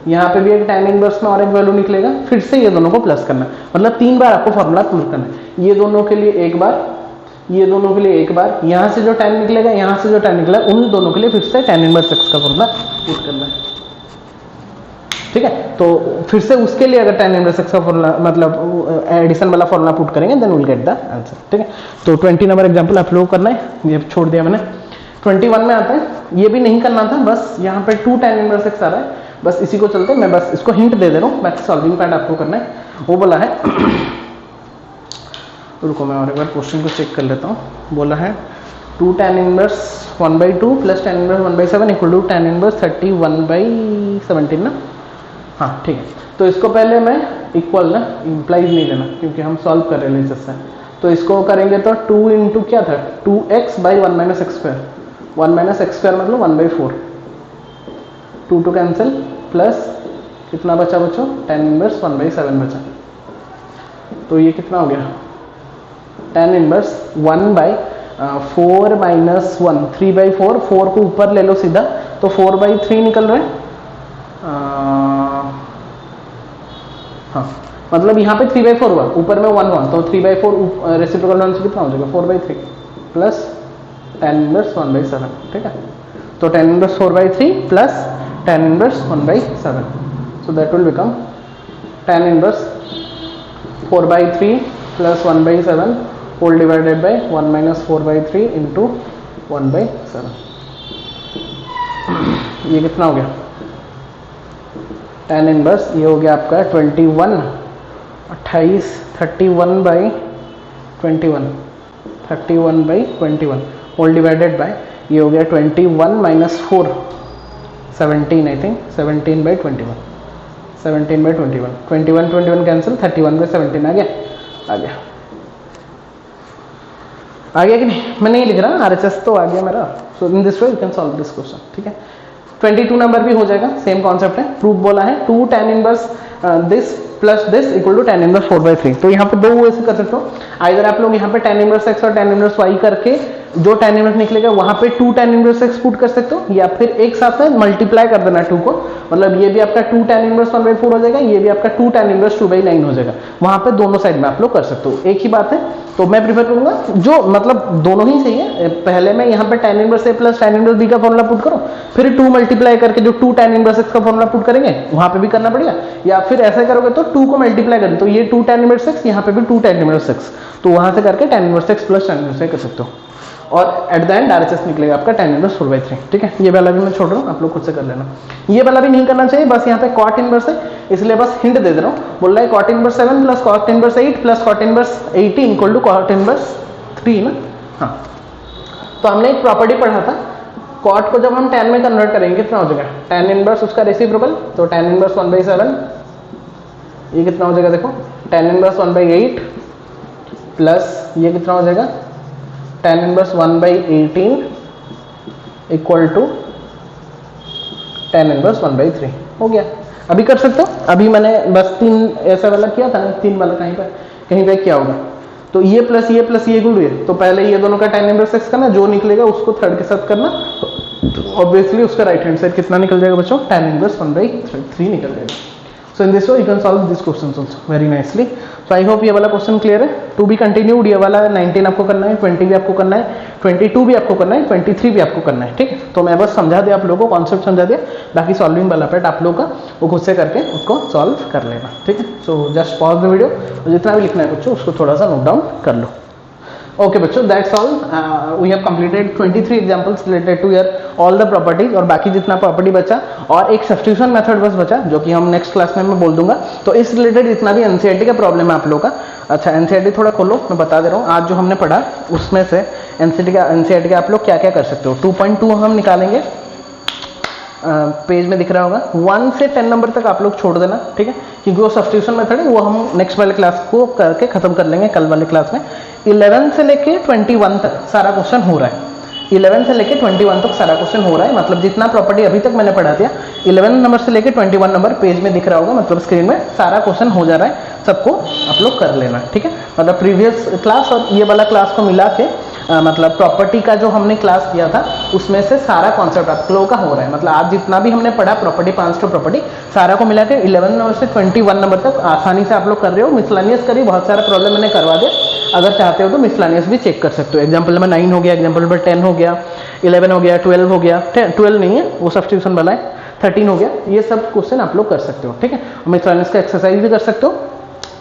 यहाँ पे भी एक tan इनवर्स में और एक वैल्यू निकलेगा, फिर से ये दोनों को प्लस करना. मतलब 3 बार आपको फॉर्मूला प्रूव करना है. ये दोनों के लिए एक बार, ये दोनों के लिए एक बार, यहाँ से जो tan निकलेगा, यहाँ से जो tan निकलेगा, उन दोनों के लिए फिर से tan इनवर्स x का फॉर्मूला पुट करना है. ठीक है. तो फिर से उसके लिए अगर tan इनवर्स x का फॉर्मूला मतलब एडिशन वाला फॉर्मूला पुट करेंगे then will get the answer. ठीक है. तो 20 नंबर एग्जांपल आप लोगों को करना है, ये छोड़ दिया मैंने. 21 में आते हैं, ये भी नहीं करना था, बस यहाँ पे 2 tan इनवर्स x आ रहा है, बस इसी को चलते मैं बस इसको हिंट दे रहा हूँ, बाकी सॉल्विंग पार्ट आपको करना है. वो बोला है रुको मैं और एक बार क्वेश्चन को चेक कर लेता हूँ. बोला है 2 tan inverse 1/2 plus tan inverse 1/7 equal to tan inverse 31/17 ना. हाँ ठीक है. तो इसको पहले मैं इक्वल ना, इम्प्लाइज नहीं लेना क्योंकि हम सॉल्व कर रहे हैं इससे. तो इसको करेंगे तो 2 इंटू क्या था 2x by 1 minus x square, 1 minus x square मतलब 1/4, 2 टू कैंसिल प्लस कितना बचा बच्चों tan इनवर्स 1/7 बचा. तो ये कितना हो गया tan इनवर्स 1/4 माइनस 1 3/4, 4 को ऊपर ले लो सीधा तो 4/3 निकल रहा है. हाँ मतलब यहाँ पे 3/4 हुआ, ऊपर में 1 हुआ तो 3/4 रेसिप्रोकल टर्म से कितना हो जाएगा 4/3 प्लस tan इनवर्स 1/7. ठीक है. तो tan inverse 4/3 plus tan inverse 1/7. So that will become tan inverse 4/3 plus 1/7 whole divided by 1 minus 4/3 into 1/7. ये कितना हो गया tan इनवर्स ये हो गया आपका 21 28 31/21 होल डिवाइडेड बाय ये हो गया 21 माइनस 4 17 आई थिंक 17/21 21 कैंसिल 31/17 आ गया कि नहीं। मैं नहीं लिख रहा, RHS तो आ गया मेरा। So in this way you can solve this question, ठीक है। 22 नंबर भी हो जाएगा, सेम कॉन्सेप्ट है। प्रूफ बोला है 2 tan inverse this plus this equal to tan inverse 4/3। तो यहाँ पे दो वे से कर सकते हो, आइदर आप लोग यहाँ पे tan इनवर्स x और tan इनवर्स y करके जो tan इनवर्स निकलेगा वहां पे 2 tan इनवर्स x पुट कर सकते हो, या फिर एक साथ में मल्टीप्लाई कर देना 2 को, मतलब ये भी आपका 2 tan इनवर्स 1/4 हो जाएगा, ये भी आपका 2 tan इनवर्स 2/9 हो जाएगा। वहां पे दोनों साइड में आप लोग कर सकते हो, एक ही बात है। तो मैं प्रीफर करूंगा जो मतलब दोनों ही सही है, पहले मैं यहाँ पे tan inverse a plus tan inverse b का फॉर्मूला पुट करो, फिर 2 मल्टीप्लाई करके जो 2 tan इनवर्स x का फॉर्मूला पुट करेंगे वहां पे भी करना पड़ेगा, या फिर ऐसा करोगे तो 2 को मल्टीप्लाई करें तो ये 2 tan इनवर्स x, यहाँ पे भी 2 tan इनवर्स x, तो वहां से करके tan inverse x plus tan inverse a कर सकते हो, और एट द एंड RHS निकलेगा आपका tan इनवर्स 4/3, ठीक है। ये वाला भी मैं छोड़ रहा हूँ, आप लोग खुद से कर लेना। ये वाला भी नहीं करना चाहिए, बस यहाँ पे cot इनवर्स है इसलिए बस हिंट दे रहा हूँ। बोल रहा है cot inverse 7 plus cot inverse 8 plus cot inverse 18 equal to cot inverse 3 ना। हाँ, तो हमने एक प्रॉपर्टी पढ़ा था, cot को जब हम tan में कन्वर्ट करेंगे कितना हो जाएगा, tan इनवर्स उसका रेसिप्रोकल, तो tan इनवर्स 1/7, ये कितना हो जाएगा देखो, tan इनवर्स 1/8 प्लस ये कितना हो जाएगा tan inverse 1/18 equal to tan inverse 1/3 हो गया। अभी कर सकते हो, अभी मैंने बस 3 ऐसा वाला किया था ना, 3 वाला कहीं पे क्या होगा, तो ये प्लस ये इक्वल टू, तो पहले ये दोनों का tan इनवर्स x करना, जो निकलेगा उसको थर्ड के साथ करना, तो ऑब्वियसली उसका राइट हैंड साइड कितना निकल जाएगा बच्चों, tan इनवर्स 1/3 निकल जाएगा। So in this way you can solve these questions also very nicely. So I hope ये वाला क्वेश्चन क्लियर है। टू बी कंटिन्यूड, ये वाला 19 आपको करना है, 20 भी आपको करना है, 22 भी आपको करना है, 23 भी आपको करना है, ठीक है। तो मैं बस समझा दिया आप लोगों को, कॉन्सेप्ट समझा दिया, बाकी सॉल्विंग वाला पार्ट आप लोगों का वो खुद से करके उसको सॉल्व कर लेना, ठीक है। So just pause the video, जितना भी लिखना है बच्चों उसको थोड़ा सा नोट डाउन कर लो। ओके बच्चों, that's all, we have completed 23 examples related to your all the properties, और बाकी जितना प्रॉपर्टी बचा और एक सब्स्टिट्यूशन मेथड बस बचा जो कि हम नेक्स्ट क्लास में मैं बोल दूंगा। तो इस रिलेटेड जितना भी एनसीईआरटी का प्रॉब्लम है आप लोगों का, अच्छा एनसीईआरटी थोड़ा खोलो, मैं बता दे रहा हूँ आज जो हमने पढ़ा उसमें से एनसीईआरटी का आप लोग क्या क्या कर सकते हो। 2.2 हम निकालेंगे, पेज में दिख रहा होगा, 1 से 10 नंबर तक आप लोग छोड़ देना, ठीक है, क्योंकि वो सब्स्टिट्यूशन मेथड है वो हम नेक्स्ट वाले क्लास को करके खत्म कर लेंगे कल वाले क्लास में। 11 से लेके 21 तक सारा क्वेश्चन हो रहा है, 11 से लेके 21 तक सारा क्वेश्चन हो रहा है, मतलब जितना प्रॉपर्टी अभी तक मैंने पढ़ा दिया 11 नंबर से लेके 21 नंबर पेज में दिख रहा होगा, मतलब स्क्रीन में सारा क्वेश्चन हो जा रहा है, सबको आप लोग कर लेना, ठीक है। मतलब प्रीवियस क्लास और ये वाला क्लास को मिला के मतलब प्रॉपर्टी का जो हमने क्लास किया था उसमें से सारा कॉन्सेप्ट आप लोगों का हो रहा है, मतलब आज जितना भी हमने पढ़ा प्रॉपर्टी 5 तो प्रॉपर्टी सारा को मिला के 11 नंबर से 21 नंबर तक आसानी से आप लोग कर रहे हो। मिसलानियस करिए, बहुत सारा प्रॉब्लम मैंने करवा दिया, अगर चाहते हो तो मिसलानियस भी चेक कर सकते हो। एग्जाम्पल नंबर 9 हो गया, एग्जाम्पल नंबर 10 हो गया, 11 हो गया, 12 हो गया, 12 नहीं है वो सब्स्टिट्यूशन वाला है, 13 हो गया, ये सब क्वेश्चन आप लोग कर सकते हो, ठीक है। मिसलानियस का एक्सरसाइज भी कर सकते हो,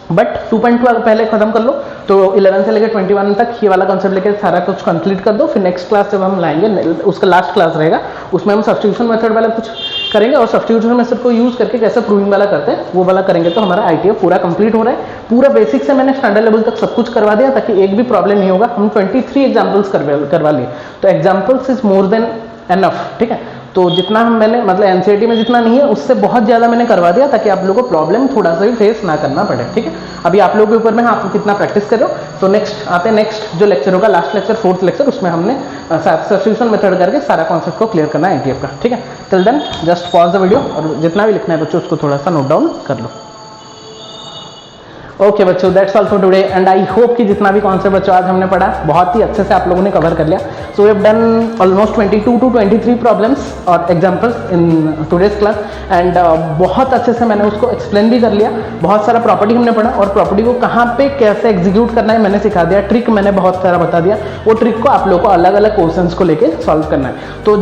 बट 2.2 पहले खत्म कर लो, तो 11 से लेकर 21 तक ये वाला कॉन्सेप्ट लेकर सारा कुछ कंप्लीट कर दो, फिर नेक्स्ट क्लास जब हम लाएंगे उसका लास्ट क्लास रहेगा, उसमें हम सब्स्टिट्यूशन मेथड वाला कुछ करेंगे, और सब्स्टिट्यूशन मेथड को यूज करके कैसे प्रूविंग वाला करते हैं वो वाला करेंगे, तो हमारा ITF पूरा कंप्लीट हो रहा है। पूरा बेसिक से मैंने स्टैंडर्ड लेवल तक सब कुछ करवा दिया ताकि एक भी प्रॉब्लम नहीं होगा। हम 23 एग्जाम्पल्स करवा लिए, तो examples is more than enough, ठीक है। तो जितना हम मैंने मतलब एनसीईआरटी में जितना नहीं है उससे बहुत ज़्यादा मैंने करवा दिया ताकि आप लोगों को प्रॉब्लम थोड़ा सा भी फेस ना करना पड़े, ठीक है। अभी आप लोगों के ऊपर में आप कितना प्रैक्टिस कर रहे हो। तो नेक्स्ट आते हैं, नेक्स्ट जो लेक्चर होगा लास्ट लेक्चर 4th लेक्चर, उसमें हमने सब्स्टिट्यूशन मेथड करके सारा कॉन्सेप्ट को क्लियर करना है ITF का, ठीक है। Till then just pause the video, और जितना भी लिखना है बच्चों उसको थोड़ा सा नोट डाउन कर लो। ओके बच्चों, that's all for today, and I hope कि जितना भी कॉन्सेप्ट बच्चों आज हमने पढ़ा बहुत ही अच्छे से आप लोगों ने कवर कर लिया। So we have done almost 22 to 23 problems और examples in today's class, and बहुत अच्छे से मैंने उसको एक्सप्लेन भी कर लिया। बहुत सारा प्रॉपर्टी हमने पढ़ा, और प्रॉपर्टी को कहाँ पे कैसे एग्जीक्यूट करना है मैंने सिखा दिया, ट्रिक मैंने बहुत सारा बता दिया, वो ट्रिक को आप लोगों को अलग अलग क्वेश्चंस को लेके सॉल्व करना है। तो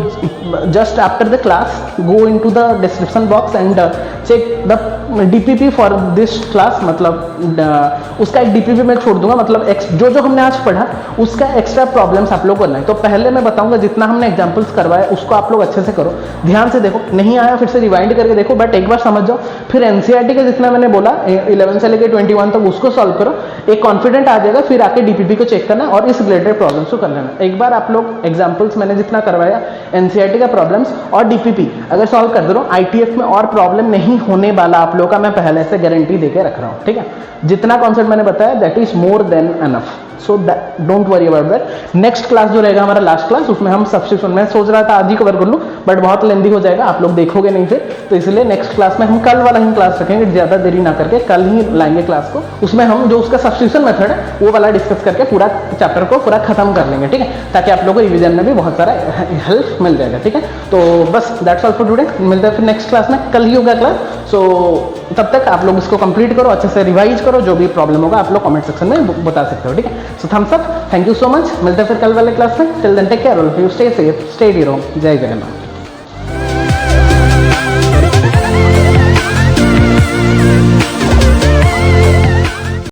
just after the class go into the description box and check the DPP for this class, मतलब उसका एक डीपीपी मैं छोड़ दूंगा, मतलब जो जो हमने आज पढ़ा उसका एक्स्ट्रा प्रॉब्लम्स आप लोग करना है। तो पहले मैं बताऊंगा जितना हमने एग्जांपल्स करवाया उसको आप लोग अच्छे से करो, ध्यान से देखो, नहीं आया फिर से रिवाइंड करके देखो, बट एक बार समझ जाओ। फिर एनसीईआरटी का जितना मैंने बोला 11 से लेकर 21 तक उसको सॉल्व करो, एक कॉन्फिडेंट आ जाएगा, फिर आके डीपीपी को चेक करना और इस रिलेटेड प्रॉब्लम्स को कर लेना। एक बार आप लोग एग्जांपल्स मैंने जितना करवाया एनसीईआरटी का प्रॉब्लम्स और डीपीपी अगर सॉल्व कर दो, आईटीएफ में और प्रॉब्लम नहीं होने वाला आप लोग का, मैं पहले से गारंटी देके रख रहा हूँ, ठीक है। जितना कॉन्सेप्ट मैंने बताया that is more than enough, so don't worry about that. Next class जो रहेगा हमारा लास्ट क्लास, उसमें हम सब्स्टिट्यूशन, मैं सोच रहा था आज ही कवर कर लूं बट बहुत लेंदी हो जाएगा, आप लोग देखोगे नहीं फिर, तो इसलिए नेक्स्ट क्लास में हम कल वाला ही क्लास रखेंगे, ज्यादा देरी ना करके कल ही लाएंगे क्लास को। उसमें हम जो उसका सब्स्टिट्यूशन मेथड है वो वाला डिस्कस करके पूरा चैप्टर को पूरा खत्म कर लेंगे, ठीक है, ताकि आप लोगों को रिवीजन में भी बहुत सारा हेल्प मिल जाएगा, ठीक है। तो बस दैट्स ऑल फॉर टुडे, मिलते हैं फिर नेक्स्ट क्लास में, कल ही होगा क्लास। सो तब तक आप लोग इसको कंप्लीट करो, अच्छे से रिवाइज करो, जो भी प्रॉब्लम होगा आप लोग कमेंट सेक्शन में बता सकते हो, ठीक है। So thumbs up, thank you so much, मिलते हैं फिर कल वाले क्लास में। Till then take care all of you, stay safe, stay hero, जय जगन्नाथ।